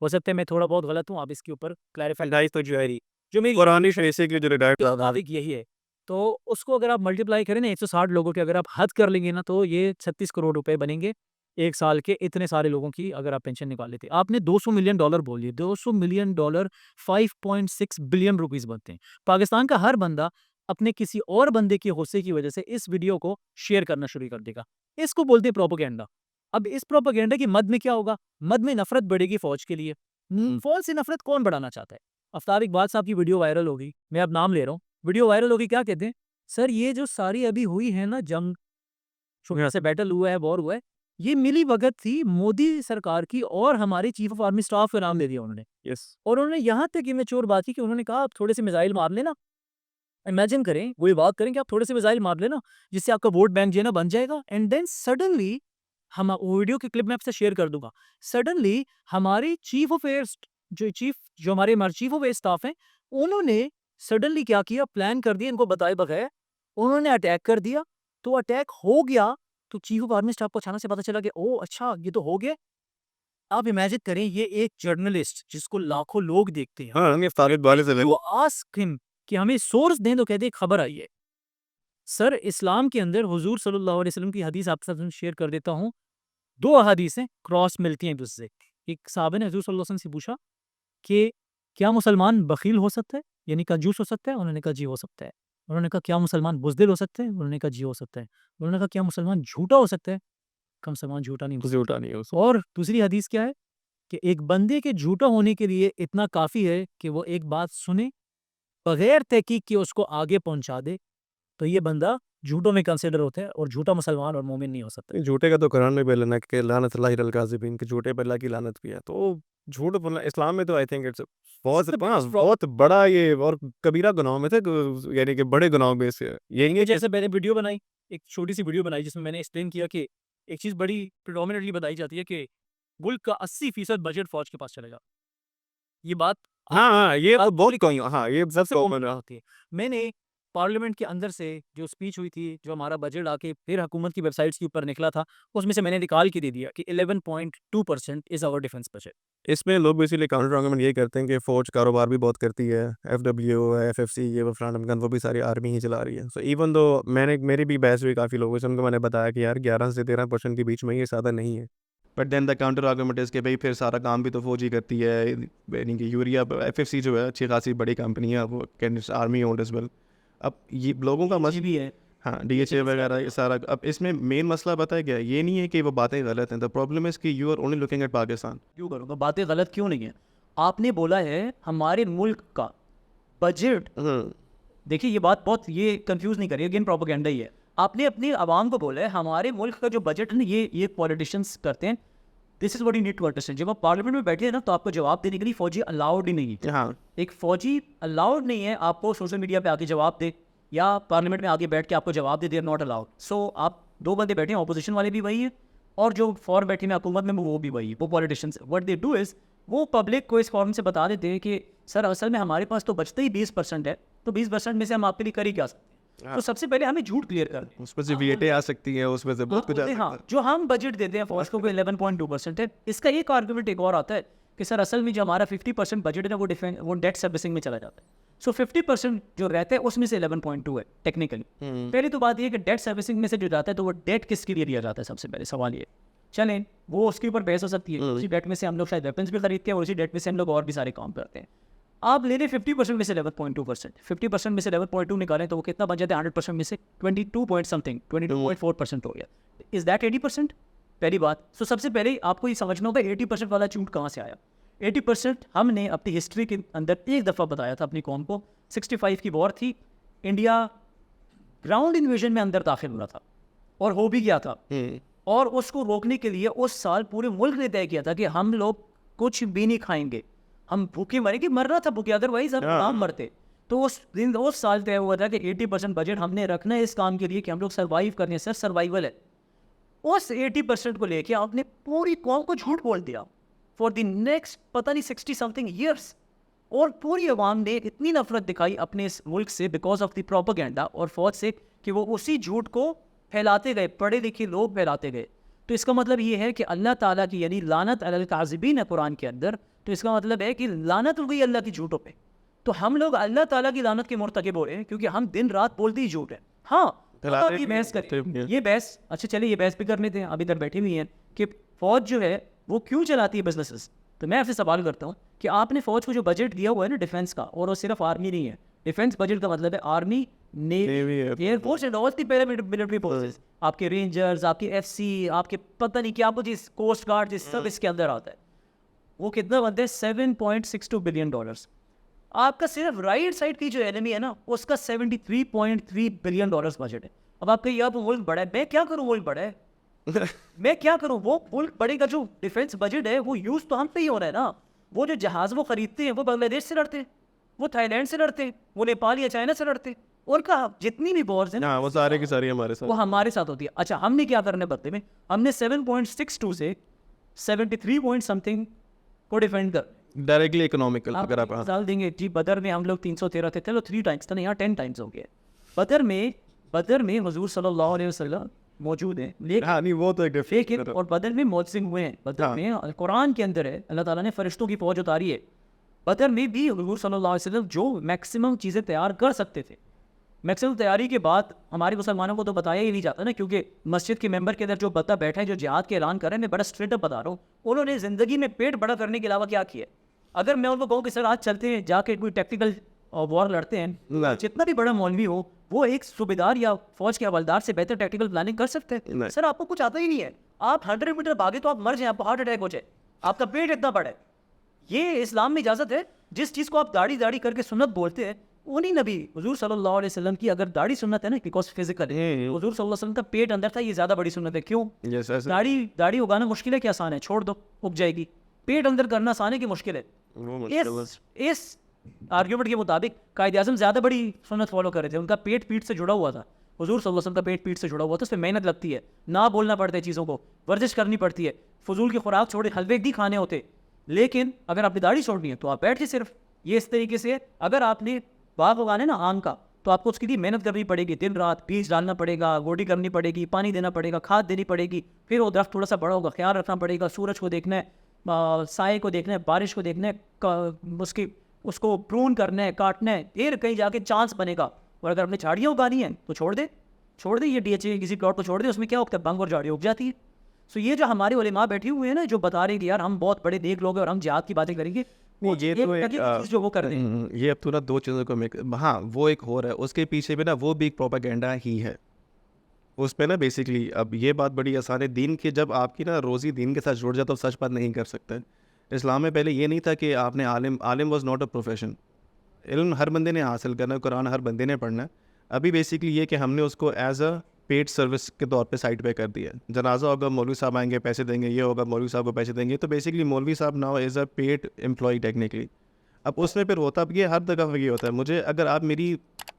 हो सकता है मैं थोड़ा बहुत गलत हूँ, आप इसके ऊपर क्लैरिफ़ाई गाइस तो जो है ही, जो मेरी पुरानी बेसिकली जो रिटायर्ड स्वाभाविक यही है। तो उसको अगर आप मल्टीप्लाई करें ना 160 लोगों के अगर आप हद कर लेंगे ना, तो ये 36 करोड़ रुपए बनेंगे 1 साल के, इतने सारे लोगों की अगर आप पेंशन निकाल लेते। आपने $200 मिलियन बोल दिए, $200 मिलियन 5.6 बिलियन रुपीज़ बनते हैं। पाकिस्तान का हर बंदा अपने किसी और बंदे के गुस्से की वजह से इस वीडियो को शेयर करना शुरू कर देगा। इसको बोलते हैं प्रोपेगेंडा। अब इस प्रोपेगेंडा की मद में क्या होगा? मद में नफ़रत बढ़ेगी फ़ौज के लिए। फ़ौज से नफ़रत कौन बढ़ाना चाहता है? आफ्ताब इकबाल साहब की वीडियो वायरल हो गई, मैं अब नाम ले रहा हूँ। वीडियो वायरल हो गई, क्या कहते हैं? सर ये जो सारी अभी हुई है ना जंग, शुरू से बैटल हुआ है, वॉर हुआ है, ये मिलीभगत थी मोदी सरकार की और हमारे चीफ ऑफ आर्मी स्टाफ का नाम ले दिया उन्होंने। यस। और उन्होंने यहाँ तक इमेच्योर बात की कि उन्होंने कहा आप थोड़े से मिसाइल मार लेना। इमेजिन करें, वो ये बात करें कि आप थोड़े से मिसाइल मार लेना, जिससे आपका वोट बैंक जो है ना बन जाएगा, एंड देन सडनली हम वो वीडियो की क्लिप मैं आपसे शेयर कर दूँगा। सडनली हमारी चीफ ऑफ एयर स्ट जो हमारे चीफ ऑफ एयर स्टाफ हैं, उन्होंने सडनली क्या किया, प्लान कर दिया इनको बताए बगैर, उन्होंने अटैक कर दिया। तो अटैक हो गया, तो चीफ ऑफ आर्मी स्टाफ को अचानक से पता चला कि ओह! अच्छा ये तो हो गया। आप इमेजिन करें ये एक जर्नलिस्ट जिसको लाखों लोग देखते हैं, हाँ, हमने फारिद वाले से वो आस्क हिम कि हमें सोर्स दें, तो कहते हैं खबर आई है। सर इस्लाम के अंदर हुजूर सल्लल्लाहु अलैहि वसल्लम की हदीस आपके साथ शेयर कर देता हूँ। 2 अहादीसें क्रॉस मिलती हैं एक-दूसरे से। एक साहब ने हज़ूर सल्लल्लाहु अलैहि वसल्लम से पूछा कि क्या मुसलमान बख़ील हो सकता है? यानी कंजूस हो सकता है? उन्होंने कहा जी हो सकता है। उन्होंने कहा क्या मुसलमान बुज़दिल हो सकता है? उन्होंने कहा जी हो सकता है। उन्होंने कहा क्या मुसलमान झूठा हो सकता है? कहा मुसलमान झूठा नहीं हो उसे सकता। उठानी है उसे। और दूसरी हदीस क्या है कि एक बंदे के झूठा होने के लिए इतना काफ़ी है कि वो एक बात सुने, बग़ैर तहकीक के उसको आगे पहुँचा दे, तो ये बंदा झूठों में कंसिडर होता है और झूठा मुसलमान और मोमिन नहीं हो सकता। नहीं, झूठे का तो कुरान में भी अल्लाह ने कि लानतुल्लाहि अलल काज़िबीन, कि झूठे पे अल्लाह की लानत भी है। तो झूठ बोलना इस्लाम में तो आई थिंक इट्स बहुत It's the हाँ, biggest problem। बहुत बड़ा ये और कबीरा गुनाहों में से यानी कि बड़े गुनाहों में से है। यही ये है कि जैसे मैंने वीडियो बनाई, एक छोटी-सी वीडियो बनाई जिसमें मैंने एक्सप्लेन किया कि एक चीज़ बड़ी प्रेडोमिनेंटली बताई जाती है कि मुल्क का 80% बजट फ़ौज के पास चलेगा। ये बात हाँ, हाँ, ये तो बहुत पब्लिक कॉमन हाँ, ये बहुत सबसे कॉमन कॉमन है। होती है। मैंने पार्लियामेंट के अंदर से जो स्पीच हुई थी, जो हमारा बजट आके फिर हुकूमत की वेबसाइट्स के ऊपर निकला था, उसमें से मैंने निकाल के दे दिया कि 11.2% इज़ आवर डिफेंस बजट। इसमें लोग बेसिकली काउंटर आर्गुमेंट यही करते हैं कि फ़ौज कारोबार भी बहुत करती है। एफडब्ल्यू, एफएफसी, ये वो फलाना-ढिमकाना, वो भी सारी आर्मी ही चला रही है। सो इवन दो मेरी भी बहस हुई काफ़ी लोगों से, उनको मैंने बताया कि यार 11 से 13% के बीच में ये ज़्यादा नहीं है। But then the counter argument is कि भई फिर सारा काम भी तो फ़ौज ही करती है। यानी कि यूरिया एफएफसी जो है अच्छी खासी बड़ी कंपनी है, वो can army owned as well. अब ये लोगों का मस भी है। हाँ, डीएचए वगैरह ये सारा। अब इसमें मेन मसला पता है क्या है? ये नहीं है कि वो बातें गलत हैं। द प्रॉब्लम इज़ कि you are only looking at Pakistan. क्यों करूँगा? बातें गलत क्यों नहीं है? आपने बोला है हमारे मुल्क का बजट, देखिए ये बात बहुत, ये कंफ्यूज नहीं करिए, अगेन प्रोपेगेंडा ही है। आपने अपनी आवाम को बोला है हमारे मुल्क का जो बजट है ना, ये पॉलिटिशियंस करते हैं। This is what you need to understand. जब आप पार्लियामेंट में बैठे हैं ना, तो आपको जवाब देने के लिए फौजी अलाउड ही नहीं है। हाँ, एक फौजी अलाउड नहीं है आपको सोशल मीडिया पे आके जवाब दे, या पार्लियामेंट में आगे बैठ के आपको जवाब दे, दे आर नॉट अलाउड। सो आप दो बंदे बैठे हैं, ऑपोजिशन वाले भी वही है और जो फॉर बैठे हैं हुकूमत में वो भी वही है, वो politicians. What they do is वो पब्लिक को इस फॉर्म से बता देते हैं कि सर असल में हमारे पास तो बचते ही 20% है, तो 20% में से हम आपके लिए कर ही क्या सकते हैं। तो सबसे पहले हमें झूठ क्लियर कर दें। उसमें से VAT आ सकती है, उसमें से बहुत कुछ आ सकता हाँ, है। जो हम बजट देते हैं फौज को 11.2% है। इसका एक आर्गुमेंट एक और आता है कि सर असल में जो हमारा 50% बजट है ना, वो डेट सर्विसिंग में चला जाता है। सो 50% जो रहता है उसमें से 11.2 है टेक्निकली। पहली तो बात ये है कि डेट सर्विसिंग में से जो जाता है, तो वो डेट किसके लिए दिया जाता है, सबसे पहले सवाल ये। चलें, वो उसके ऊपर बहस हो सकती है। उसी डेट में से हम लोग शायद वेपन्स भी खरीदते हैं और उसी डेट में से हम लोग और भी सारे काम करते हैं। आप ले लें 50% में से 11.2%, 50% में से 11.2 निकालें तो वो कितना बन जाता है 100% में से 22 पॉइंट समथिंग, 22.4% हो गया। Is that 80%? पहली बात। सो सबसे पहले आपको ये समझना होगा 80% वाला झूठ कहाँ से आया। 80% हमने अपनी हिस्ट्री के अंदर एक दफ़ा बताया था अपनी कौम को। 65 की वॉर थी, इंडिया ग्राउंड इन्वेजन में अंदर दाखिल हुआ था और हो भी गया था। और उसको रोकने के लिए उस साल पूरे मुल्क ने तय किया था कि हम लोग कुछ भी नहीं खाएंगे, हम भूखे मरेंगे, मरना था भूखे, अदरवाइज हम काम मरते। तो उस दिन उस साल तय हुआ था कि 80% बजट हमने रखना है इस काम के लिए कि हम लोग सर्वाइव करने हैं। सर सर्वाइवल है। उस 80% को लेके आपने पूरी कौम को झूठ बोल दिया फॉर द नेक्स्ट पता नहीं 60 समथिंग ईयर्स। और पूरी अवाम ने इतनी नफरत दिखाई अपने इस मुल्क से बिकॉज ऑफ द प्रोपेगेंडा और फौज से, कि वो उसी झूठ को फैलाते गए, पढ़े लिखे लोग फैलाते गए। तो इसका मतलब ये है कि अल्लाह ताला की यानी लानत अलल काज़िबीन है कुरान के अंदर। तो इसका मतलब है कि लानत हो गई अल्लाह की झूठों पे। तो हम लोग अल्लाह ताला की लानत के मुर्तकिब हो रहे हैं क्योंकि हम दिन रात बोलते ही झूठ है। हाँ, अब ये बहस करें, ये बहस, अच्छा चलिए ये बहस भी कर लेते हैं। अभी इधर बैठे हुए हैं कि फौज जो है वो क्यों चलाती है बिजनेसेस। तो मैं आपसे सवाल करता हूँ कि आपने फौज को जो बजट दिया हुआ है ना डिफेंस का, और वो सिर्फ आर्मी नहीं है, डिफेंस बजट का मतलब है army, navy, air force and all the paramilitary forces, आपके रेंजर्स, आपके एफसी, आपके पता नहीं क्या कुछ, कोस्ट गार्ड, सब इसके अंदर आता है। वो कितना बनता है $7.62 बिलियन। आपका सिर्फ राइट साइड की जो एनिमी है ना, उसका $73.3 बिलियन बजट है। अब आप कहिए वो मुल्क बड़ा है, मैं क्या करूँ, मुल्क बड़ा है मैं क्या करूँ, वो मुल्क बढ़ेगा। जो डिफेंस बजट है वो यूज तो हम पे ही हो रहा है ना। वो जो जहाज वो खरीदते हैं वो बांग्लादेश से लड़ते हैं, वो थाईलैंड से लड़ते हैं, वो नेपाल या चाइना से लड़ते हैं, और कहा जितनी भी वॉर्स हैं वो सारे की सारी हमारे साथ, वो हमारे साथ होती है। अच्छा, हमने क्या करना है बदले में, हमने 7.62 से 73 पॉइंट समथिंग को डिफेंड कर डायरेक्टली इकोनॉमिकल। अगर आप साल देंगे जी, बदर में हम लोग 313 थे, चलो 3 टाइम्स था ना, यहाँ 10 टाइम्स हो गया। बदर में हुजूर सल्लल्लाहु अलैहि वसल्लम मौजूद है, नहीं वो तो एक लेकिन और बदर में मौजूद हुए हैं। बदर में कुरान के अंदर है, अल्लाह ताला ने फरिश्तों की फौज उतारी है। बदर में भी हुजूर सल्लल्लाहु अलैहि वसल्लम जो मैक्सिमम चीज़ें तैयार कर सकते थे, मैक्सिमम तैयारी के बाद हमारे मुसलमानों को तो बताया ही नहीं जाता ना, क्योंकि मस्जिद के मेंबर के अंदर जो बंदा बैठा है जो जिहाद के ऐलान कर रहे हैं, मैं बड़ा स्ट्रेट अप बता रहा हूँ, उन्होंने ज़िंदगी में पेट बड़ा करने के अलावा क्या किया। अगर मैं उनको कहूँ कि सर आज चलते हैं जाके कोई टैक्टिकल वॉर लड़ते हैं, जितना भी बड़ा मौलवी हो वो एक सूबेदार या फौज के हवलदार से बेहतर टैक्टिकल प्लानिंग कर सकते हैं। सर आपको कुछ आता ही नहीं है, आप 100 मीटर भागे तो आप मर जाए, आपको हार्ट अटैक हो जाए, आपका पेट इतना बड़ा है। ये इस्लाम में इजाज़त है। जिस चीज़ को आप दाढ़ी दाढ़ी करके सुन्नत बोलते हैं, उन्हीं नबी हुजूर सल्लल्लाहु अलैहि वसल्लम की अगर दाढ़ी सुन्नत है ना, बिकॉज फिजिकल हुजूर सल्लल्लाहु अलैहि वसल्लम का पेट अंदर था, ये ज़्यादा बड़ी सुन्नत है। क्यों? दाढ़ी उगाना मुश्किल है कि आसान है? छोड़ दो, उग जाएगी। पेट अंदर करना आसान है कि मुश्किल है? इस आर्ग्यूमेंट के मुताबिक कायद आज़म ज़्यादा बड़ी सुन्नत फॉलो कर रहे थे, उनका पेट पीठ से जुड़ा हुआ था। हुजूर सल्लल्लाहु अलैहि वसल्लम का पेट पीठ से जुड़ा हुआ था, उसमें मेहनत लगती है, ना बोलना पड़ता है चीज़ों को, वर्जिश करनी पड़ती है, फजूल की खुराक छोड़े, हलवे भी खाने होते। लेकिन अगर आपने दाढ़ी छोड़नी है तो आप बैठ के सिर्फ ये इस तरीके से, अगर आपने बाग उगाने ना आम का, तो आपको उसके लिए मेहनत करनी पड़ेगी, दिन रात बीज डालना पड़ेगा, गोडी करनी पड़ेगी, पानी देना पड़ेगा, खाद देनी पड़ेगी, फिर वो दरख्त थोड़ा सा बड़ा होगा, ख्याल रखना पड़ेगा, सूरज को देखना है, साए को देखना है, बारिश को देखना है, उसको प्रून करना है, काटना है, फिर कहीं जाके चांस बनेगा। और अगर अपने झाड़ियाँ उगानी हैं तो छोड़ दे ये DHA किसी प्लॉट को छोड़ दे, उसमें क्या उगता है, भंग और झाड़ियाँ उग जाती है। सो ये जो हमारे उलेमा बैठे हुए हैं ना, जो बता रहे हैं कि यार हम बहुत बड़े नेक लोग हैं और हम जिहाद की बातें करेंगे, ये तो चीज़ जो वो कर रहे हैं, ये अब तो ना दो चीज़ों को हाँ वो एक हो रहा है, उसके पीछे भी ना वो भी एक प्रोपेगेंडा ही है उस पे ना। बेसिकली अब ये बात बड़ी आसान है, दीन के जब आपकी ना रोज़ी दीन के साथ जुड़ जाए तो सच बात नहीं कर सकते। इस्लाम में पहले ये नहीं था कि आपने आलिम वाज नॉट अ प्रोफेशन। इल्म हर बंदे ने हासिल करना है, कुरान हर बंदे ने पढ़ना है। अभी बेसिकली ये कि हमने उसको एज अ पेड सर्विस के तौर पे साइड पे कर दिया है। जनाजा होगा, मौलवी साहब आएंगे, पैसे देंगे, ये होगा, मौलवी साहब को पैसे देंगे। तो बेसिकली मौलवी साहब now as a paid employ technically. अब उसमें फिर होता अब ये हर जगह ये होता है। मुझे अगर आप मेरी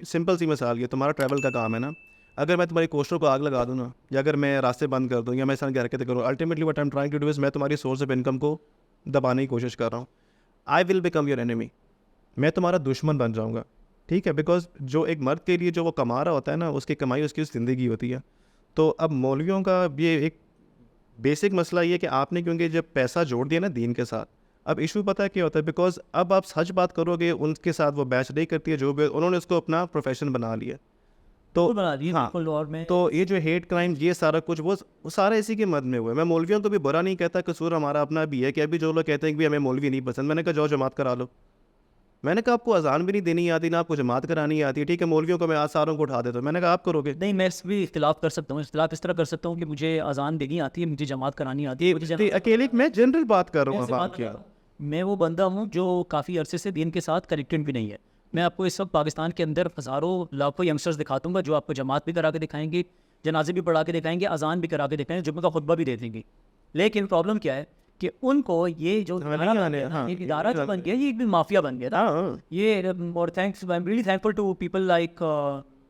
सिंपल सी मिसाल, ये तुम्हारा ट्रैवल का काम है ना, अगर मैं तुम्हारी कोस्टर को आग लगा दूँ ना, या अगर मैं रास्ते बंद कर दूँ, या मैं इस तरह की हरकतें करूँ, ultimately what I am trying to do is मैं तुम्हारी सोर्स ऑफ इनकम को दबाने की कोशिश कर रहा हूँ। I will become your enemy, मैं तुम्हारा दुश्मन बन जाऊँगा, ठीक है। बिकॉज जो एक मर्द के लिए जो वो कमा रहा होता है ना, उसकी कमाई उसकी ज़िंदगी होती है। तो अब मौलवियों का ये एक बेसिक मसला ये कि आपने क्योंकि जब पैसा जोड़ दिया ना दीन के साथ, अब इशू पता है क्या होता है, बिकॉज अब आप सच बात करोगे उनके साथ वो बैच नहीं करती है, जो भी उन्होंने उसको अपना प्रोफेशन बना लिया। तो बिल्कुल बना दिए, हाँ, बिल्कुल। और मैं तो ये जो हेट क्राइम ये सारा कुछ वो सारा इसी के मद में हुआ है। मैं मौलवियों को भी बुरा नहीं कहता, कसूर हमारा अपना भी है कि अभी जो लोग कहते हैं कि भी हमें मौलवी नहीं पसंद, मैंने कहा जाओ जमात करा लो। मैंने कहा आपको अजान भी नहीं देनी आती, ना आपको जमात करानी आती है, ठीक है। मौलवियों को मैं आज सारों को उठा देता हूँ, मैंने कहा आप करोगे। नहीं, मैं इस भी इख्तिलाफ कर सकता हूँ। इख्तिलाफ इस तरह कर सकता हूँ कि मुझे अजान देनी आती है, मुझे जमात करानी आती है, मुझे ये अकेले मैं जनरल बात कर रहा हूँ ऐसे अब बात आपकी। कर रहा हूँ। मैं वो बंदा हूँ जो काफ़ी अरसे से दीन के साथ कनेक्टेड भी नहीं है। मैं आपको इस वक्त पाकिस्तान के अंदर हज़ारों लाखों यंगस्टर्स दिखा दूंगा जो आपको जमात भी करा के दिखाएंगे, जनाजे भी पढ़ा के दिखाएंगे, अजान भी करा के दिखाएंगे, जुम्मे का खुतबा भी दे देंगे। लेकिन प्रॉब्लम क्या है कि उनको ये जो इदारा बन गया ना, एक इदारा जो बन गया, ये एक भी माफिया बन गया था ये। और thanks, I am really thankful to people like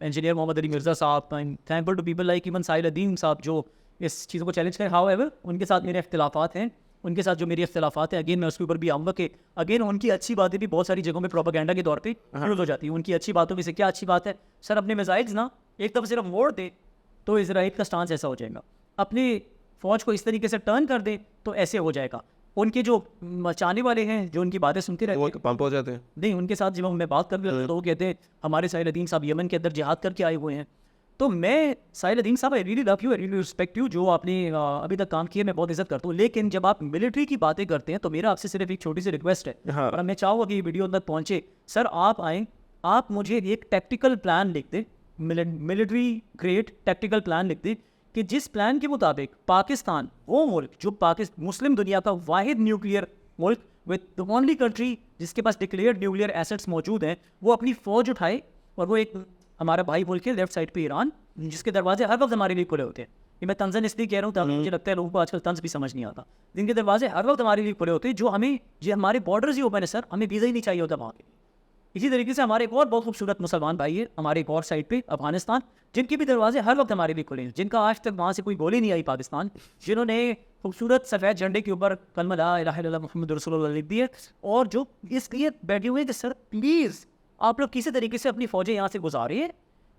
engineer Mohammad Ali Mirza Sahab, I am thankful to people like even Sahil Adeem Sahab जो इस चीज़ को चैलेंज करें। हाउएवर उनके साथ मेरे इख्तिलाफात हैं, उनके साथ जो मेरी इख्तिलाफात हैं, अगेन मैं उसके ऊपर भी आऊँगा कि अगेन उनकी अच्छी बातें भी बहुत सारी जगहों में प्रोपेगेंडा के तौर पे यूज़ हो जाती है। उनकी अच्छी बातों में से क्या अच्छी बात है, सर अपने मिसाइल्स ना एक तरफ सिर्फ मोड़ दे तो इजराइल का स्टांस ऐसा हो जाएगा, अपनी फ़ौज को इस तरीके से टर्न कर दे तो ऐसे हो जाएगा। उनके जो मचाने वाले हैं जो उनकी बातें सुनते रहते हैं, पंप हो जाते हैं। नहीं उनके साथ जब मैं बात कर रहा था तो वो कहते हैं हमारे साहिल अदीम साहब यमन के अंदर जिहाद करके आए हुए हैं। तो मैं साहिल अदीम साहब, I really love you, I really respect you, जो आपने अभी तक काम किया मैं बहुत इज्जत करता हूँ। लेकिन जब आप मिलिट्री की बातें करते हैं तो मेरा आपसे सिर्फ एक छोटी सी रिक्वेस्ट है, हाँ। और मैं चाहूँगा कि ये वीडियो तक पहुँचे। सर आप आएँ, आप मुझे एक टैक्टिकल प्लान लिख दें, मिलिट्री ग्रेड टैक्टिकल प्लान लिख दें कि जिस प्लान के मुताबिक पाकिस्तान, वो मुल्क जो मुस्लिम दुनिया का वाहिद न्यूक्लियर मुल्क विद द ओनली कंट्री जिसके पास डिक्लेयर्ड न्यूक्लियर एसेट्स मौजूद हैं, वो अपनी फ़ौज उठाए और वो एक हमारा भाई मुल्क है लेफ्ट साइड पे ईरान, जिसके दरवाजे हर वक्त हमारे लिए खुले होते हैं। ये मैं तंजन इसलिए कह रहा हूँ ताकि मुझे लगता है लोगों को आजकल तंज भी समझ नहीं आता। जिनके दरवाजे हर वक्त हमारे लिए खुले होते हैं, जो हमें, जो हमारे बॉर्डर्स ही ओपन है सर, हमें वीज़ा ही नहीं चाहिए होता वहाँ के। इसी तरीके से हमारे एक और बहुत खूबसूरत मुसलमान भाई है हमारे एक और साइड पे अफगानिस्तान, जिनके भी दरवाजे हर वक्त हमारे लिए खुले हैं, जिनका आज तक वहाँ से कोई गोली नहीं आई पाकिस्तान, जिन्होंने खूबसूरत सफ़ेद झंडे के ऊपर कलमा ला इलाहा इल्लल्लाह मुहम्मद रसूलुल्लाह लिख दिए, और जो इसलिए बैठे हुए हैं कि सर प्लीज़ आप लोग किसी तरीके से अपनी फ़ौजें यहाँ से गुजारिए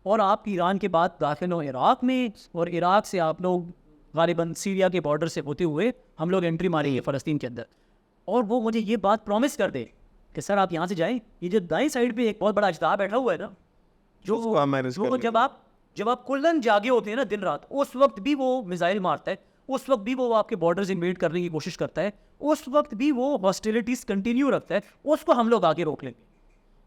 और आप ईरान के बाद दाखिल हो इराक़ में, और इराक़ से आप लोग गालिबन सीरिया के बॉर्डर से होते हुए हम लोग एंट्री मारेंगे फ़लस्तीन के अंदर। और वो मुझे ये बात प्रॉमिस कर दे कि सर आप यहाँ से जाएं, ये जो दाईं साइड पे एक बहुत बड़ा अजदा बैठा हुआ है ना, जो जब आप कुल्लन जागे होते हैं ना दिन रात, उस वक्त भी वो मिसाइल मारता है, उस वक्त भी वो आपके बॉर्डर्स इन्वेड करने की कोशिश करता है, उस वक्त भी वो हॉस्टिलिटीज़ कंटिन्यू रखता है, उसको हम लोग आगे रोक लेंगे।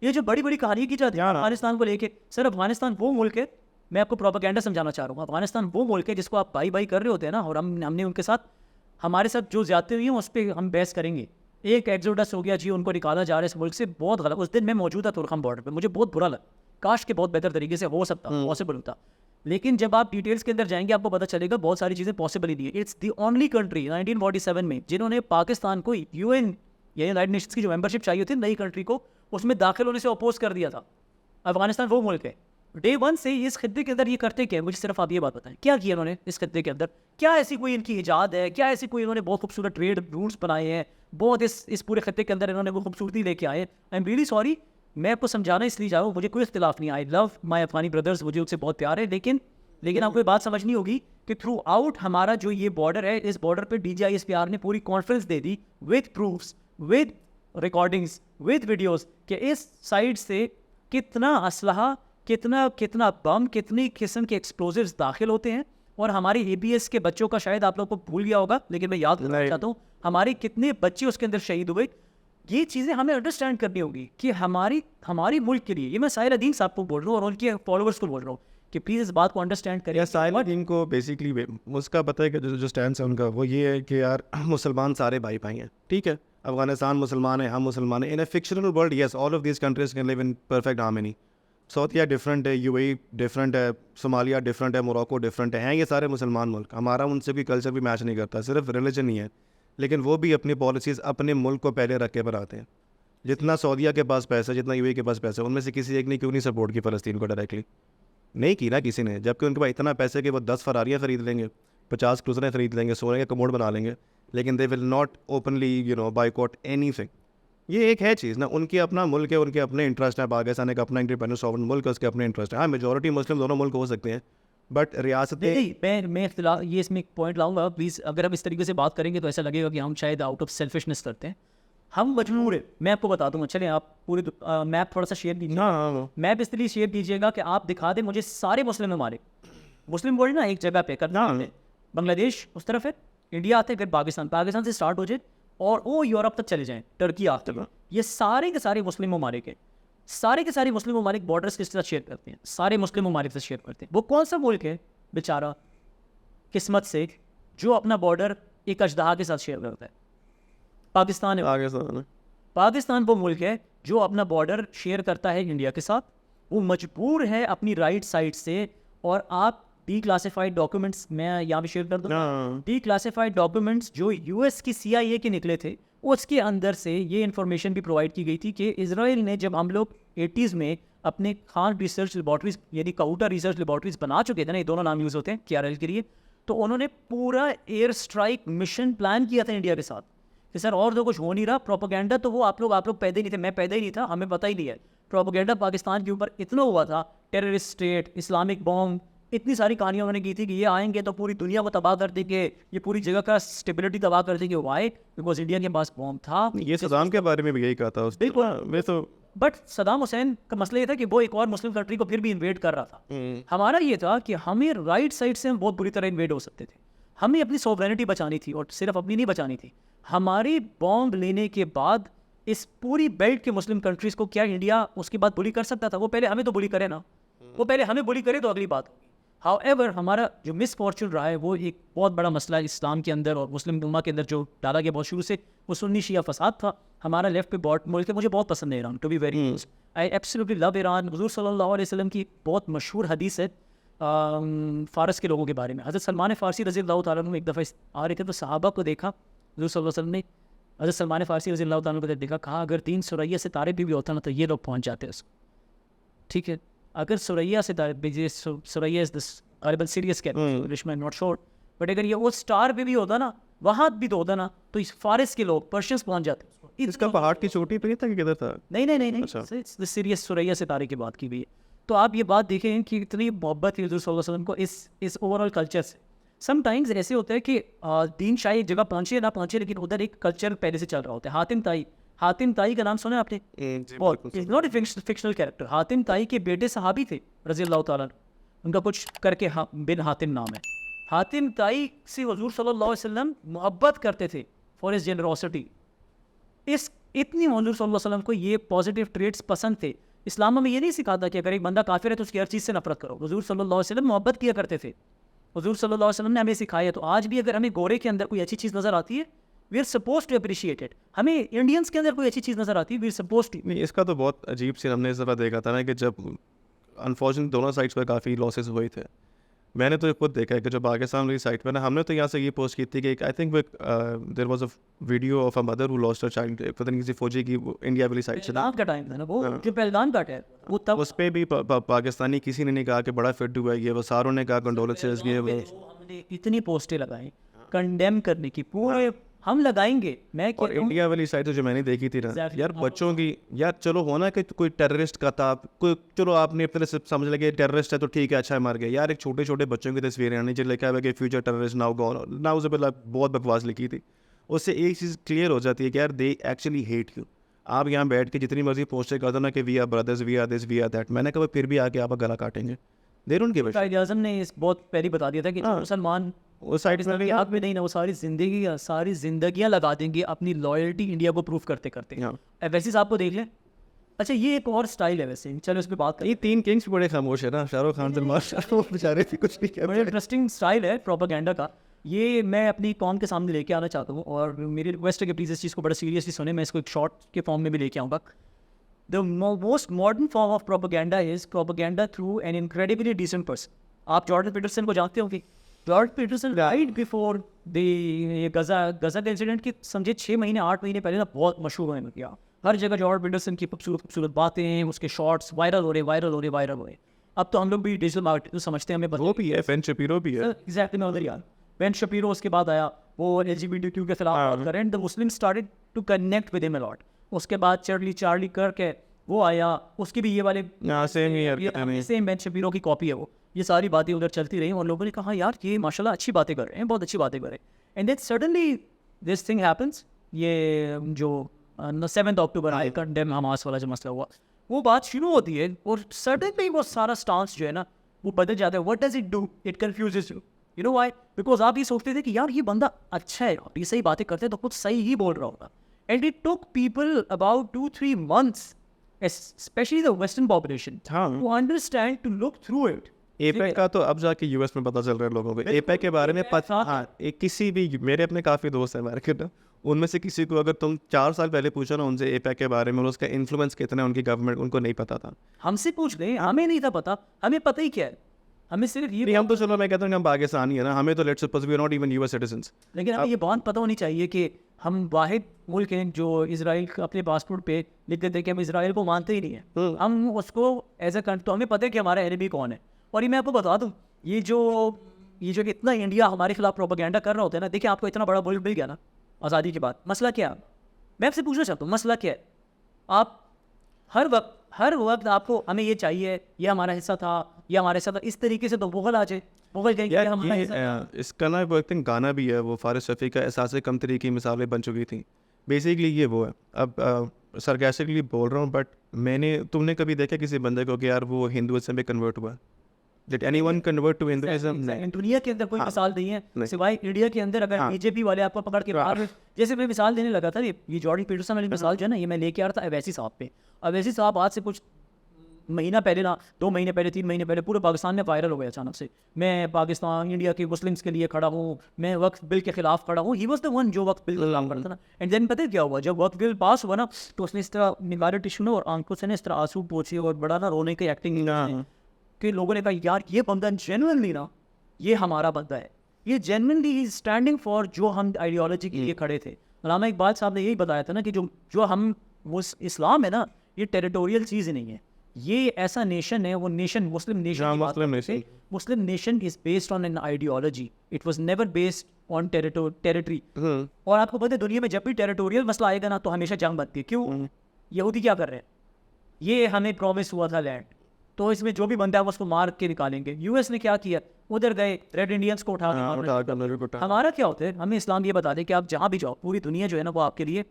ये जो बड़ी बड़ी कहानी की जाती है अफगानिस्तान को लेके, सर अफगानिस्तान वो मुल्क है, मैं आपको प्रोपेगेंडा समझाना चाह रहा हूँ, अफगानिस्तान वो मुल्क है जिसको आप भाई भाई कर रहे होते हैं ना, और हमने उनके साथ, हमारे साथ जो ज्यादती हुई है उस पर हम बहस करेंगे। एक एक्सोडस हो गया जी, उनको निकाला जा रहा है इस मुल्क से, बहुत गलत। उस दिन मैं मौजूद था तुर्खम बॉर्डर पे, मुझे बहुत बुरा लगा, काश के बहुत बेहतर तरीके से हो सकता, पॉसिबल होता। लेकिन जब आप डिटेल्स के अंदर जाएंगे आपको पता चलेगा बहुत सारी चीज़ें पॉसिबल ही नहीं है। इट्स द ओनली कंट्री 1947 में जिन्होंने पाकिस्तान को यूएन या यूनाइटेड नेशंस की जो मेंबरशिप चाहिए थी नई कंट्री को, उसमें दाखिल होने से अपोज कर दिया था। अफगानिस्तान वो मुल्क है, डे वन से इस खित्ते के अंदर ये करते क्या, मुझे सिर्फ आप ये बात बताएं, क्या किया उन्होंने इस खित्ते के अंदर, क्या ऐसी कोई इनकी इजाद है, क्या ऐसी कोई इन्होंने बहुत खूबसूरत ट्रेड रूट्स बनाए हैं, बहुत इस पूरे खित्ते के अंदर इन्होंने वो खूबसूरती लेके आए। आई एम रियली सॉरी, मैं आपको समझाना इसलिए जाऊँ, मुझे कोई इख्तिलाफ नहीं, I love my Afghani brothers, मुझे उनसे बहुत प्यार है, लेकिन आपको ये बात समझनी होगी कि थ्रू आउट हमारा जो ये बॉर्डर है, इस बॉर्डर पे DGISPR ने पूरी conference they the with proofs, with recordings, with videos कि इस साइड से कितना असलहा, कितना बम, कितनी किस्म के एक्सप्लोजिव्स दाखिल होते हैं। और हमारे ABS के बच्चों का शायद आप लोग को भूल गया होगा, लेकिन मैं याद करना चाहता हूँ हमारे कितने बच्चे उसके अंदर शहीद हुए। ये चीज़ें हमें अंडरस्टैंड करनी होगी कि हमारी मुल्क के लिए, ये मैं साहिल अदीम साहब को बोल रहा हूँ और उनके फॉलोअर्स को बोल रहा हूँ कि प्लीज़ इस बात को अंडरस्टैंड करिए। साहिल अदीम को बेसिकली उसका पता है कि जो स्टैंड है उनका वो ये है कि यार मुसलमान सारे भाई भाई हैं, ठीक है। अफगानिस्तान मुसलमान है, हम मुसलमान हैं। In a fictional world yes all of these countries can live in perfect harmony. Saudia different है, यूएई डिफरेंट है, सोमालिया डिफरेंट है, मोरक्को डिफरेंट है, हैं ये सारे मुसलमान मुल्क। हमारा उनसे भी कल्चर भी मैच नहीं करता, सिर्फ रिलीजन ही है, लेकिन वो भी अपनी पॉलिसीज़ अपने मुल्क को पहले रख के बनाते हैं। जितना सऊदीया के पास पैसा, जितना यूएई के पास पैसा, उनमें से किसी एक ने क्यों नहीं सपोर्ट की फ़लस्तीन को डायरेक्टली? नहीं की ना किसी ने, जबकि उनके पास इतना पैसा कि वो 10 फरारियाँ ख़रीद लेंगे, 50 क्रूज़रें ख़रीद लेंगे, सोने के कमोड बना लेंगे, लेकिन they will not openly boycott anything. ये एक है चीज़ ना, उनके अपना मुल्क है, उनके अपने इंटरेस्ट है। पाकिस्तान एक अपना इंडिपेंडेंट सॉवरेन मुल्क है, उसके अपने इंटरेस्ट है। हाँ, मेजॉरिटी मुस्लिम दोनों मुल्क हो सकते हैं, बट रियासतें नहीं, मैं इख्तिलाफ ये इसमें एक पॉइंट लाऊंगा प्लीज़। अगर हम इस तरीके से बात करेंगे तो ऐसा लगेगा कि हम शायद आउट ऑफ सेल्फिशनेस करते हैं। हम मजबूर है, मैं आपको बता दूंगा। चलें आप पूरे मैप थोड़ा सा शेयर कीजिए। हाँ, मैप इसलिए शेयर कीजिएगा कि आप दिखा दें मुझे सारे मुस्लिम हमारे मुस्लिम वर्ल्ड ना एक जगह पे करना है। बांग्लादेश उस तरफ है, इंडिया आते हैं, फिर पाकिस्तान से स्टार्ट हो जाए और वो यूरोप तक चले जाएं, टर्की आते हैं। ये सारे के सारे मुस्लिम ममालिक हैं, सारे के सारे मुस्लिम ममालिक बॉर्डर्स किस तरह शेयर करते हैं, सारे मुस्लिम ममालिक से शेयर करते हैं। वो कौन सा मुल्क है बेचारा किस्मत से जो अपना बॉर्डर एक अजदहा के साथ शेयर करता है? पाकिस्तान है। पाकिस्तान वो मुल्क है जो अपना बॉर्डर शेयर करता है इंडिया के साथ। वो मजबूर है अपनी राइट साइड से, और आप डी क्लासिफाइड डॉक्यूमेंट्स मैं यहाँ पे शेयर कर दूँ। डी क्लासिफाइड डॉक्यूमेंट्स जो यूएस की CIA के निकले थे, उसके अंदर से ये इन्फॉर्मेशन भी प्रोवाइड की गई थी कि इजराइल ने, जब हम लोग 80s में अपने खान रिसर्च लेबॉर्ट्रीज यानी काउटा रिसर्च लेबॉर्ट्रीज बना चुके थे ना, ये दोनों नाम यूज़ होते हैं KRL के लिए, तो उन्होंने पूरा एयर स्ट्राइक मिशन प्लान किया था इंडिया के साथ कि सर और तो कुछ हो नहीं रहा। प्रोपोगेंडा तो वो आप लोग पैदा ही नहीं थे, मैं पैदा ही नहीं था, हमें पता ही नहीं है। प्रोपोगेंडा पाकिस्तान के ऊपर इतना हुआ था, टेररिस्ट स्टेट, इस्लामिक बॉम्ब, इतनी सारी कहानियां उन्होंने की थी कि ये आएंगे तो पूरी दुनिया को तबाह कर देंगे, ये पूरी जगह का स्टेबिलिटी तबाह कर देंगे। वाई? बिकॉज इंडिया के पास बॉम्ब था। ये सदाम के बारे में भी यही कहा था बिल्कुल। बट सदाम हुसैन का मसला ये था कि वो एक और मुस्लिम कंट्री को फिर भी इन्वेड कर रहा था। हमारा ये था कि हमें राइट साइड से हम बहुत बुरी तरह इन्वेड हो सकते थे। हमें अपनी सॉवरेनिटी बचानी थी, और सिर्फ अपनी नहीं बचानी थी, हमारी बॉम्ब लेने के बाद इस पूरी बेल्ट के मुस्लिम कंट्रीज़ को क्या इंडिया उसके बाद बुली कर सकता था? वो पहले हमें तो बुली करे ना, वो पहले हमें बुली करे तो अगली बात होगी। हाउएवर हमारा जो मिसफॉर्चून रहा है वो एक बहुत बड़ा मसला है इस्लाम के अंदर और मुस्लिम उम्मा के अंदर जो डाला गया बहुत शुरू से, वो सुन्नी शिया फसाद था। हमारा लेफ्ट पे बहुत मुल्क है, मुझे बहुत पसंद है Iran, to be very honest, I absolutely love Iran. हुजूर सल्लल्लाहु अलैहि वसल्लम की बहुत मशहूर हदीस है फ़ारस के लोगों के बारे में। हज़रत सलमान फ़ारसी रज़ी अल्लाह तआला अन्हु एक दफ़ा आ रहे थे तो सहाबा को देखा, हुजूर सल्लल्लाहु अलैहि वसल्लम ने हज़रत सलमान फ़ारसी रज़ी अल्लाह तआला को देखा, कहा अगर 3 सुरैया सितारे भी होता ना तो ये लोग पहुँच जाते उसको। ठीक है, अगर सुरैया सितारे, सुरैया इज़ दिस गालिबन सीरियस कैरेक्टर, इंग्लिश में नॉट श्योर, बट अगर ये वो स्टार पे भी होता ना, वहाँ भी तो होता ना, तो इस फारिस के लोग पर्शियंस पहुँच जाते। इसका पहाड़ की चोटी पे था कि किधर था? नहीं, सीरियस सुरैया सितारे की बात की हुई है। तो आप ये बात देखें कि इतनी मोहब्बत है हुजूर सल्लल्लाहु अलैहि वसल्लम को इस ओवरऑल कल्चर से। समटाइम्स ऐसे होता है कि दीन शायद एक जगह पहुँचे ना पहुँचे, लेकिन उधर एक कल्चर पहले से चल रहा होता है। हातिम ताई का नाम सुना है आपने? Is not a fictional character. Hatim ताई के बेटे सहाबी थे रज़ी अल्लाह तआला, उनका कुछ करके बिन हातिम नाम है। हातिम ताई से हुजूर सल्लल्लाहु अलैहि वसल्लम मोहब्बत करते थे फॉर हिज जेनरोसिटी। इतनी हुजूर सल्लल्लाहु अलैहि वसल्लम को ये पॉजिटिव ट्रेट्स पसंद थे। इस्लाम में ये नहीं सिखाता कि अगर एक बंदा काफिर है तो उसकी हर चीज़ से नफरत करो। हुजूर सल्लल्लाहु अलैहि वसल्लम मोहब्बत किया करते थे, हुजूर सल्लल्लाहु अलैहि वसल्लम ने हमें सिखाया। तो आज भी अगर हमें गोरे के अंदर कोई अच्छी चीज़ नज़र आती है, we are suppose to appreciate it. हमें इंडियंस के अंदर कोई अच्छी चीज़ नज़र आती है, वी आर सपोज टू। नहीं, इसका तो बहुत अजीब सी हमने इस दफ़ा देखा था ना कि जब अनफॉर्चुनेट दोनों साइड्स पर काफ़ी लॉसेस हुए थे। मैंने तो खुद देखा है कि जो पाकिस्तान वाली साइड पर ना, हमने तो यहाँ से ये पोस्ट की थी कि I think there was a video of a mother who lost a child, पता नहीं किसी फौजी की, इंडिया वाली साइड से पहलगाम का टाइम था ना वो, जो पहलगाम का अटैक वो तब उस पर भी पाकिस्तानी किसी ने नहीं कहा कि बड़ा फिट हुआ है ये, वो सारों ने कहा कंडोलेंसेस ये वो। हमने इतनी पोस्टें लगाई कंडेम करने की, पूरे हम लगाएंगे। मैं और इंडिया वाली साइड जो मैंने देखी थी ना यार, बच्चों की यार, चलो होना कि कोई टेररिस्ट का था, कोई चलो आपने अपने से समझ लगे टेररिस्ट है तो ठीक है, अच्छा है, मर गया। यार एक छोटे छोटे बच्चों की तस्वीरें आनी जो लिखा है कि फ्यूचर टेररिस्ट नाउ गॉन, नाउजुबिल्लाह, बहुत बकवास लिखी थी। उससे एक चीज़ क्लियर हो जाती है कि यार दे एक्चुअली हेट यू। आप यहाँ बैठ के जितनी मर्जी पोस्टें कर दो ना कि we are brothers, we are this, we are that, मैंने कहा फिर भी आके आप गला काटेंगे। They don't give a shit. Azam ने इस बहुत पहले बता दिया था कि मुसलमान उस साइड में भी आग में नहीं ना, वो सारी जिंदगियां लगा देंगे अपनी लॉयल्टी इंडिया को प्रूफ करते करते। वैसे साहब को देख लें। अच्छा, ये एक और स्टाइल है वैसे, चलो इस पे बात करें। ये 3 किंग्स बड़े खामोश है ना, शाहरुख खान, सलमान शाह, वो बेचारे भी कुछ नहीं कह बड़ा इंटरेस्टिंग स्टाइल है प्रोपेगेंडा का। ये मैं अपनी कौम के सामने लेके आना चाहता हूँ और मेरी रिक्वेस्ट है कि प्लीज़ इस चीज़ को बड़ा सीरियसली सुने। मैं इसको एक शॉर्ट के फॉर्म में भी लेके आऊँगा। The most modern form of propaganda is propaganda through an incredibly decent person. आप जॉर्डन पीटरसन को जानते होंगे। Jordan Peterson right before the Gaza का इंसिडेंट की समझे 6 महीने 8 महीने पहले ना बहुत मशहूर होने लग गया। हर जगह जॉर्डन पीटरसन की खूबसूरत बातें, उसके शॉर्ट्स वायरल हो रहे। अब तो हम लोग भी डिजिटल मार्केटिंग समझते हैं, हमें वो भी है, बेन शपीरो भी है। एग्जैक्टली मैं उधर यार बेन शपीरो उसके बाद आया, वो LGBTQ के खिलाफ बात करें, the Muslim started to connect with him a lot. उसके बाद चार्ली कर्क है, वो आया, उसकी भी ये वाले सेम बेन शपीरो की कॉपी है वो। ये सारी बातें उधर चलती रही और लोगों ने कहा यार ये माशाल्लाह अच्छी बातें कर रहे हैं, बहुत अच्छी बातें कर रहे हैं। And then suddenly this thing happens, ये जो 7 अक्टूबर आई कंडेम हमास वाला जो मसला हुआ, वो बात शुरू होती है और सडनली वो सारा स्टांस जो है ना वो बदल जाता है। What does it do? It confuses you. You know why? Because आप ये सोचते थे कि यार ये बंदा अच्छा है, ये सही बातें करते हैं तो कुछ सही ही बोल रहा होगा। And it took people about 2-3 months, especially the western population, to understand, to look through it. APEC का तो अब जाके यूएस में पता चल रहा है लोगों को। एपेक के बारे में एक किसी भी मेरे अपने काफ़ी दोस्त हैं अमेरिकन ना, उनमें से किसी को अगर तुम 4 साल पहले पूछो ना उनसे एपेक के बारे में और उसका इन्फ्लुएंस कितना है उनकी गवर्नमेंट, उनको नहीं पता था। हमसे पूछ ले, हमें नहीं था पता, हमें पता ही क्या है, हमें सिर्फ ये नहीं, हम तो चलो मैं कहता हूँ कि हम पाकिस्तानी है ना, हमें तो let's suppose we are not even US citizens. लेकिन हमें ये बात पता होनी चाहिए कि हम वाहिद मुल्क हैं जो इजराइल अपने पासपोर्ट पे लिख देते हैं कि हम इजराइल को मानते ही नहीं है। हम उसको एज ए तो हमें पता है कि हमारा एनिमी कौन है। और ये मैं आपको बता दूं, ये जो इतना इंडिया हमारे खिलाफ प्रोपेगेंडा कर रहा होता है ना, देखिए आपको इतना बड़ा मुल्क मिल गया ना आज़ादी के बाद, मसला क्या है? मैं आपसे पूछना चाहता हूँ मसला क्या है? आप हर वक्त आपको हमें ये चाहिए, ये हमारा हिस्सा था, ये हमारा हिस्सा था, इस तरीके से तो मुगल आ जाए, मुगल कहेंगे हमारा हिस्सा। इसका ना वो एक दिन गाना भी है, वो फारिस रफ़ी का एहसास कम तरी की मिसालें बन चुकी थी। बेसिकली ये वो है। अब सरकास्टिकली बोल रहा हूँ बट तुमने कभी देखा किसी बंदे को कि यार वो हिंदुइज्म में कन्वर्ट हुआ? Did anyone convert to Hinduism? नहीं। दुनिया के अंदर कोई मिसाल नहीं है सिवाय इंडिया के अंदर। अगर बीजेपी वाले आपको पकड़ के बाहर, जैसे मैं मिसाल देने लगा था, ये जॉर्डन पीटरसन वाली मिसाल जो है ना, ये मैं लेके आ रहा था अवैसी साहब पे। अवैसी साहब आज से कुछ महीना पहले ना, 2 महीने पहले, 3 महीने पहले पूरे पाकिस्तान में वायरल हो गया अचानक से। मैं पाकिस्तान इंडिया के मुस्लिम्स के लिए खड़ा हूँ, मैं वक्फ बिल के खिलाफ खड़ा हूँ। ही वॉज द वन जो वक्फ बिल काम करता था ना। एंड देन पता है क्या हुआ? जब वक्फ बिल पास हुआ ना तो उसने इस तरह निगारे टिश्यू और आंखों से इस तरह आंसू पोंछे और बड़ा ना रोने की एक्टिंग कि लोगों ने कहा यार ये बंदा जेन्युइनली ना, ये हमारा बंदा है, ये जेन्युइनली ही स्टैंडिंग फॉर जो हम आइडियोलॉजी के लिए खड़े थे। अल्लामा इकबाल साहब ने यही बताया था ना कि जो हम वो इस्लाम है ना, ये टेरिटोरियल चीज़ नहीं है, ये ऐसा नेशन है, वो nation Muslim nation, Muslim nation is based on an ideology, it was never based on territory. और आपको पता है दुनिया में जब भी टेरिटोरियल मसला आएगा ना तो हमेशा जंग बनती है। क्यों? यहूदी क्या कर रहे हैं? ये हमें प्रॉमिस हुआ था लैंड, तो इसमें जो भी बंदा है उसको मार के निकालेंगे। यूएस ने क्या किया? उधर गए रेड इंडियंस को उठा। हमारा क्या होता है? हमें इस्लाम ये बता दे कि आप जहाँ भी जाओ, पूरी दुनिया जो है ना वो आपके लिए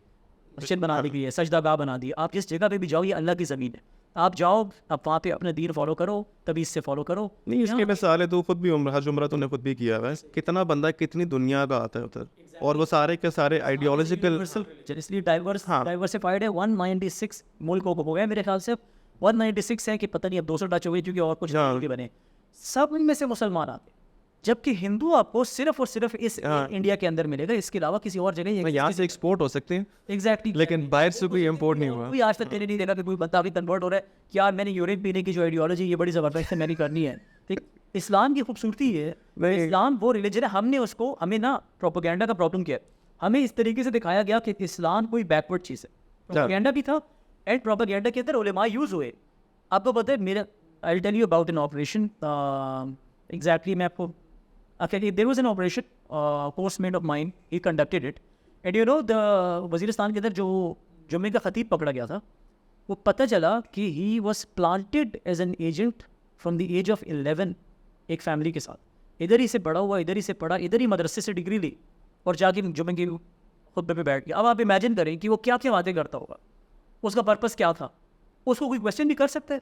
मस्जिद बना दी गई है, सजदागाह बना दी। आप जिस जगह पे भी जाओ, ये अल्लाह की ज़मीन है, आप जाओ, आप वहाँ पे अपने दीन फॉलो करो, तभी इससे फॉलो करो। नहीं, इसके मिसाल है, तू खुद भी हज उम्रा तूने खुद भी किया है, कितना बंदा कितनी दुनिया का आता है उधर, और वो सारे के सारे आइडियोलॉजिकल, इसलिए डाइवर्सिफाइड है। 196 मुल्कों को हो गया मेरे ख्याल से, 196 है कि पता नहीं अब 200 टच हो गई क्योंकि और कुछ भी बने। सब इनमें से मुसलमान आते, जबकि हिंदू आपको सिर्फ और सिर्फ इस इंडिया के अंदर मिलेगा, इसके अलावा किसी और जगह यहाँ से एक्सपोर्ट हो सकते हैं। एग्जैक्टली, लेकिन बाहर से कोई इंपोर्ट नहीं हुआ। कोई आज तक तेरे नहीं देखा कि कोई बंदा अभी कन्वर्ट हो रहा है कि यार मैंने यूरिन पीने की जो आइडियोलॉजी ये बड़ी ज़बरदस्त है, मैंने करनी है। ठीक, इस्लाम की खूबसूरती है, इस्लाम वो रिलीजन है, हमने उसको, हमें ना प्रोपेगेंडा का प्रॉब्लम किया है, हमें इस तरीके से दिखाया गया कि इस्लाम कोई बैकवर्ड चीज़ है। प्रोपेगेंडा भी था एंड प्रोपेगेंडा के अंदर उलेमा यूज़ हुए। आपको पता है मेरा, I tell you about an operation exactly, मैं आपको there was an operation coursemate of mine, he conducted it, and you know the Waziristan के अंदर जो जुम्मे का खतीब पकड़ा गया था, वो पता चला कि he was planted as an agent from the age of 11 एक फैमिली के साथ, इधर ही से बड़ा हुआ, इधर ही से पढ़ा, इधर ही मदरसे से डिग्री ली और जाके जुम्मे की खुतबे पे बैठ गया। अब आप इमेजिन करें कि वो क्या क्या बातें करता होगा, उसका पर्पस क्या था, उसको कोई क्वेश्चन नहीं कर सकते।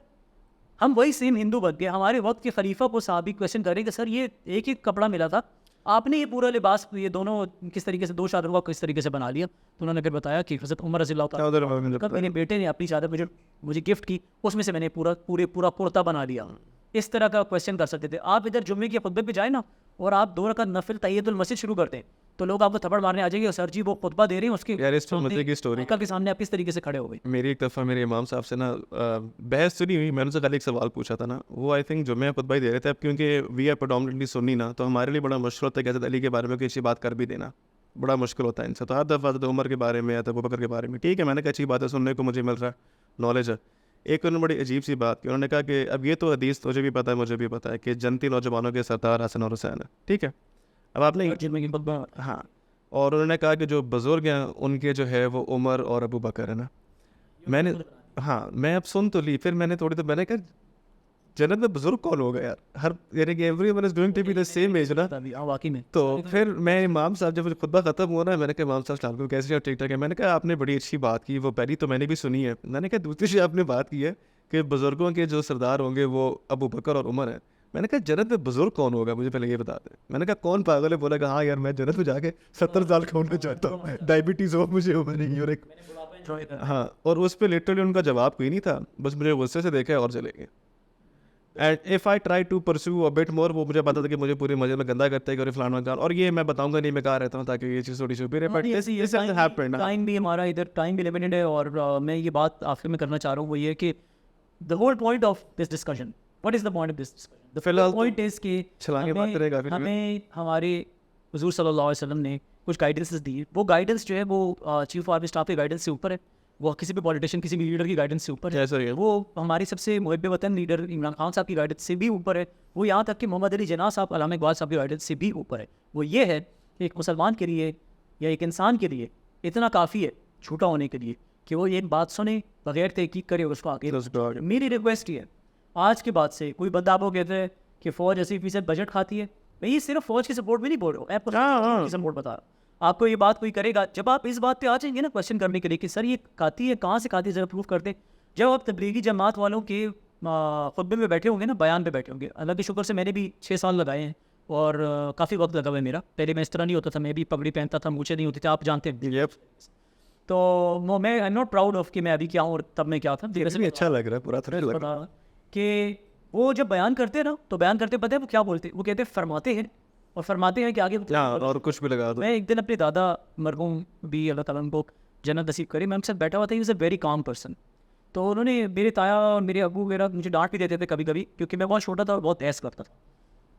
हम वही सेम हिंदू बन गए, हमारे वक्त के खलीफा को साहबी क्वेश्चन करें कि सर ये एक ही कपड़ा मिला था, आपने ये पूरा लिबास, ये दोनों किस तरीके से, 2 चादरों का किस तरीके से बना लिया? तो उन्होंने फिर बताया कि हज़रत उमर रज़ी अल्लाह तआला मेरे बेटे ने अपनी चादर मुझे गिफ्ट की, उसमें से मैंने पूरा कुर्ता बना लिया। इस तरह का क्वेश्चन कर सकते थे आप। इधर जुम्मे के खुतबे पे जाए ना, और आप 2 रकात नफिल तहियतुल मस्जिद शुरू करते हैं, तो लोग आपको थप्पड़ मारने आ जाएंगे, और सर जी वो खुतबा दे रहे हैं, उसके यार इस पर मजे की स्टोरी अंकल के सामने आप किस तरीके से खड़े हो गए? मेरी एक दफ़ा मेरे इमाम साहब से ना बहस तो नहीं हुई, मैंने उनसे खाली एक सवाल पूछा था ना, वो आई थिंक जुम्मे खुतबा ही दे रहे थे। अब क्योंकि वी आर प्रेडोमिनेटली सुन्नी ना, तो हमारे लिए बड़ा मुश्किल होता है कि हज़रत अली के बारे में कोई अच्छी बात कर भी देना, बड़ा मुश्किल होता है इनसे। तो हर दफ़ा हज़रत उमर के बारे में या तो अबू बकर के बारे में, ठीक है, मैंने कहा अच्छी बात है, सुनने को मुझे मिल रहा है, नॉलेज है। एक उन्होंने बड़ी अजीब सी बात की, उन्होंने कहा कि अब ये तो हदीस तुझे भी पता है मुझे भी पता है कि जन्नती नौजवानों के सरदार हसन और हुसैन है, ठीक है। अब आपने जिनमें की खुतबा हाँ, और उन्होंने कहा कि जो बुज़ुर्ग हैं उनके जो है वो उमर और अबू बकर है ना। मैंने हाँ, मैं अब सुन तो ली, फिर मैंने थोड़ी तो मैंने कहा जन्नत में बुज़ुर्ग कौन होगा यार? हर यानी कि everyone is going to be the same age ना। वाकई में तो फिर मैं इमाम साहब जब खुतबा ख़त्म हुआ ना, मैंने कहा इमाम साहब अस्सलाम वालेकुम, कैसे हो? ठीक-ठाक है। मैंने कहा आपने बड़ी अच्छी बात की, वो पहली तो मैंने भी सुनी है। मैंने कहा दूसरी चीज़ आपने बात की है कि बुज़ुर्गों के जो सरदार होंगे वो अबू बकर और उमर हैं। मैंने कहा जन्नत में बुज़ुर्ग कौन होगा? मुझे पहले ये बता दें। मैंने कहा कौन पागल है? बोला कि हाँ यार मैं जन्नत में जाके 70 साल का होना चाहता हूँ। डायबिटीज़ हो मुझे, हो नहीं, और एक हाँ, और उस पे लिटरली उनका जवाब कोई नहीं था, बस मुझे गुस्से से देखा और चले गए। And if I try to pursue a bit more, वो मुझे पता था कि मुझे पूरे मजे में गंदा करते हैं कि फलाना ढिमकाना, और ये मैं बताऊंगा नहीं, मैं कहाँ रहता हूँ, ताकि ये चीज़ थोड़ी छुपी रहे। But this this has happened. Time भी हमारा इधर टाइम भी लिमिटेड है, और मैं ये बात आखिर में करना चाह रहा हूँ, वो ये कि the whole point of this discussion, what is the point of this discussion? The फिलहाल पॉइंट इज कि छलांगे बात करेगा फिर भी। हमें हमारे हुजूर सल्लल्लाहु अलैहि वसल्लम ने कुछ गाइडेंसेस दी। वो गाइडेंस जो है वो चीफ आर्मी स्टाफ के गाइडेंस से ऊपर है, वो किसी भी पॉलिटिशियन, किसी भी लीडर की गाइडेंस से ऊपर है। जैसा ये वो हमारी सबसे मुहिब वतन लीडर इमरान खान साहब की गाइडेंस से भी ऊपर है। वो यहाँ तक कि मोहम्मद अली जिन्ना साहब, अल्लामा इकबाल साहब की गाइडेंस से भी ऊपर है। वो ये है कि एक मुसलमान के लिए या एक इंसान के लिए इतना काफ़ी है झूठा होने के लिए कि वो ये बात सुने, बगैर तहकीक करे और उसको आगे। मेरी रिक्वेस्ट ये है, आज के बाद से कोई बंदा आपको कहते हैं कि फ़ौज 80% बजट खाती है, मैं ये सिर्फ फ़ौज की सपोर्ट में नहीं बोल रहा हूँ, मैं आपको सपोर्ट बता रहा हूँ। आपको ये बात कोई करेगा, जब आप इस बात पे आ जाएंगे ना क्वेश्चन करने के लिए कि सर ये खाती है, कहाँ से खाती है, ज़रा प्रूफ कर दें। जब आप तबलीगी जमात वालों के खुतबे में बैठे होंगे ना, बयान पे बैठे होंगे, अल्लाह के शुक्र से मैंने भी 6 साल लगाए हैं, और काफ़ी वक्त लगा हुआ है मेरा। पहले मैं इस तरह नहीं होता था, मैं भी पगड़ी पहनता था, मूछें नहीं होती थी, आप जानते हैं। Yep. तो वो मैं I am not proud of कि मैं अभी क्या हूँ और तब मैं क्या था। वैसे भी अच्छा लग रहा है, पूरा थ्रिल लग रहा है। कि वो जब बयान करते हैं ना, तो बयान करते पता है वो क्या बोलते हैं? वो कहते हैं फरमाते हैं, और फरमाते हैं कि आगे हाँ, और कुछ भी लगा दो। मैं एक दिन अपने दादा मरहूम भी अल्लाह ताला उनको जन्नत नसीब करे, मैं उनसे बैठा हुआ था, he was a very calm person. तो उन्होंने, मेरे ताया और मेरे अबू मेरा मुझे डांट भी देते थे कभी कभी, क्योंकि मैं बहुत छोटा था और बहुत तहस करता था।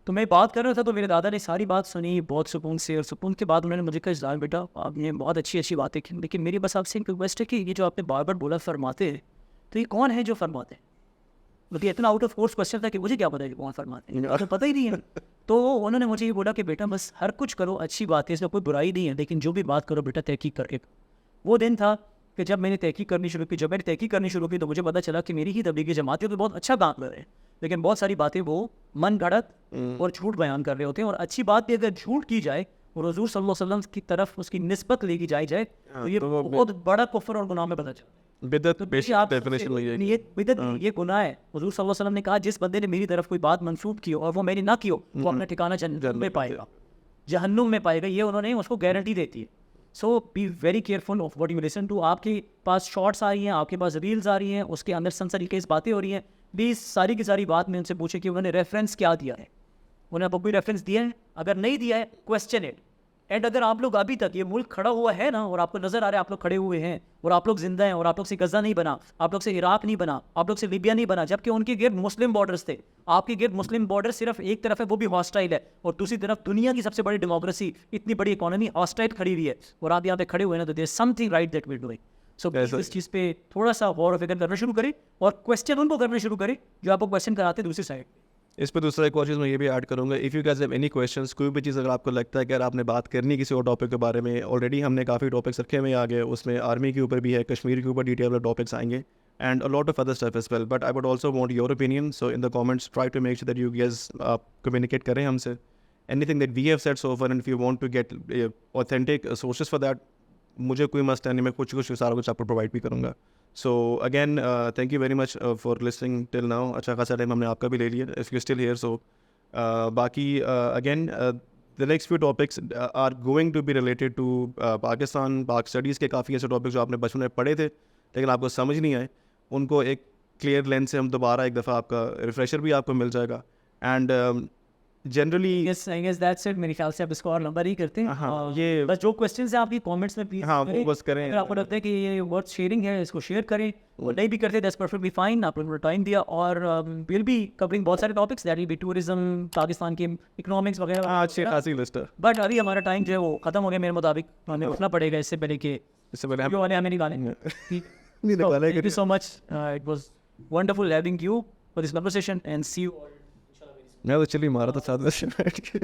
तो मैं बात कर रहा था, तो मेरे दादा ने सारी बात सुनी बहुत सुकून से, और सुकून के बाद उन्होंने मुझे कहा इज़हार बेटा आपने बहुत अच्छी अच्छी बातें की, लेकिन मेरी बस आपसे एक रिक्वेस्ट है कि ये जो आपने बार बार बोला फरमाते हैं, तो ये कौन है जो फरमाते हैं? मतलब इतना आउट ऑफ कोर्स क्वेश्चन था कि मुझे क्या पता है कि कौन फरमाते हैं, तो पता ही नहीं है। तो उन्होंने मुझे ये बोला कि बेटा बस हर कुछ करो, अच्छी बात है, इसमें कोई बुराई नहीं है, लेकिन जो भी बात करो बेटा तहकीक करके। वो दिन था कि जब मैंने तहकीक करनी शुरू की, तो मुझे पता चला कि मेरी ही तबलीगी जमात है तो बहुत अच्छा काम कर रहे हैं, लेकिन बहुत सारी बातें वो मन गढ़ंत और झूठ बयान कर रहे होते हैं। और अच्छी बात भी अगर झूठ की जाए और हुजूर सल्लल्लाहु अलैहि वसल्लम की तरफ उसकी निस्बत लेके जाई जाए, तो ये बहुत बड़ा कुफ्र और गुनाह में पता चलता है। बिदअत तो बेसिक आप डेफिनेशन वही है। ये बिदअत नहीं, ये गुनाह है। हुजूर सल्लल्लाहु अलैहि वसल्लम ने कहा जिस बंदे ने मेरी तरफ कोई बात मंसूब की हो और वो मैंने ना की हो, वो अपना ठिकाना जन्नत में पाएगा, जहन्नुम में पाएगा, ये उन्होंने उसको गारंटी देती है। So be very careful of what you listen to. आपके पास शॉर्ट्स आ रही हैं, आपके पास रील्स आ रही हैं, उसके अंदर सनसनीखेज बातें हो रही हैं, प्लीज़ सारी की सारी बात में उनसे पूछे कि उन्होंने रेफरेंस क्या दिया है, उन्हें आपको कोई रेफरेंस दिया है? अगर नहीं दिया है, क्वेश्चन इट। एंड अगर आप लोग अभी तक ये मुल्क खड़ा हुआ है ना, और आपको नजर आ रहा है आप लोग खड़े हुए हैं और आप लोग जिंदा हैं, और आप लोग से गजा नहीं बना, आप लोग से इराक नहीं बना, आप लोग से लीबिया नहीं बना, जबकि उनके गिर्द मुस्लिम बॉर्डर्स थे, आपके गिर्द मुस्लिम बॉर्डर सिर्फ एक तरफ है, वो भी हॉस्टाइल है, और दूसरी तरफ दुनिया की सबसे बड़ी डेमोक्रेसी, इतनी बड़ी इकोनॉमी हॉस्टाइल खड़ी हुई है, और आप यहाँ पे खड़े हुए हैं ना, तो there something right that we doing. So इस चीज़ पे थोड़ा सा गौर फिक्र करना शुरू करें, और क्वेश्चन उनको करना शुरू करें जो आपको क्वेश्चन कराते हैं दूसरी साइड। इस पे दूसरा एक और चीज़ मैं ये भी ऐड करूँगा, if you guys have any questions, कोई भी चीज़ अगर आपको लगता है कि अगर आपने बात करनी किसी और टॉपिक के बारे में, ऑलरेडी हमने काफ़ी टॉपिक्स रखे हुए आगे, उसमें आर्मी के ऊपर भी है, कश्मीर के ऊपर डिटेल टॉपिक्स आएंगे, and a lot of other stuff as well, but I would also want your opinion, so in the comments try to make sure that you guys आप कम्युनिकेट करें हमसे anything that we have said so far, and if you want to get authentic sources for that, मुझे कोई मसला नहीं, मैं कुछ सारा कुछ आपको प्रोवाइड भी करूँगा। So again thank you very much for listening till now. अच्छा खासा टाइम हमने आपका भी ले लिया, if you still here. So बाकी again the next few topics are going to be related to Pakistan, Pak studies के काफ़ी ऐसे टॉपिक्स जो आपने बचपन में पढ़े थे लेकिन आपको समझ नहीं आए, उनको एक क्लियर लेंस से हम दोबारा एक दफ़ा आपका रिफ्रेशर भी आपको मिल जाएगा। And generally I guess that's it. मेरे ख्याल से आप इसको और लंबा नहीं करते। हाँ, और ये- बस जो क्वेश्चंस हैं आपकी कमेंट्स में प्लीज हाँ, वो बस करें। अगर आपको लगता है कि ये वर्थ शेयरिंग है, इसको शेयर करें, और नहीं भी करते दैट्स परफेक्टली फाइन। आप लोगों ने टाइम दिया, और विल बी कवरिंग बहुत सारे topics, that will be tourism, Pakistan की इकोनॉमिक्स वगैरह। हाँ, अच्छी खासी लिस्ट है। बट अभी हमारा टाइम जो है वो खत्म हो गया मेरे मुताबिक, हमें उठना पड़ेगा इससे पहले कि इससे पहले जो वाले हमें निकालें। नहीं निकाला thank you so much, it was wonderful having you for this conversation, and see you. मैं तो चली मारा था साथ में से बैठ के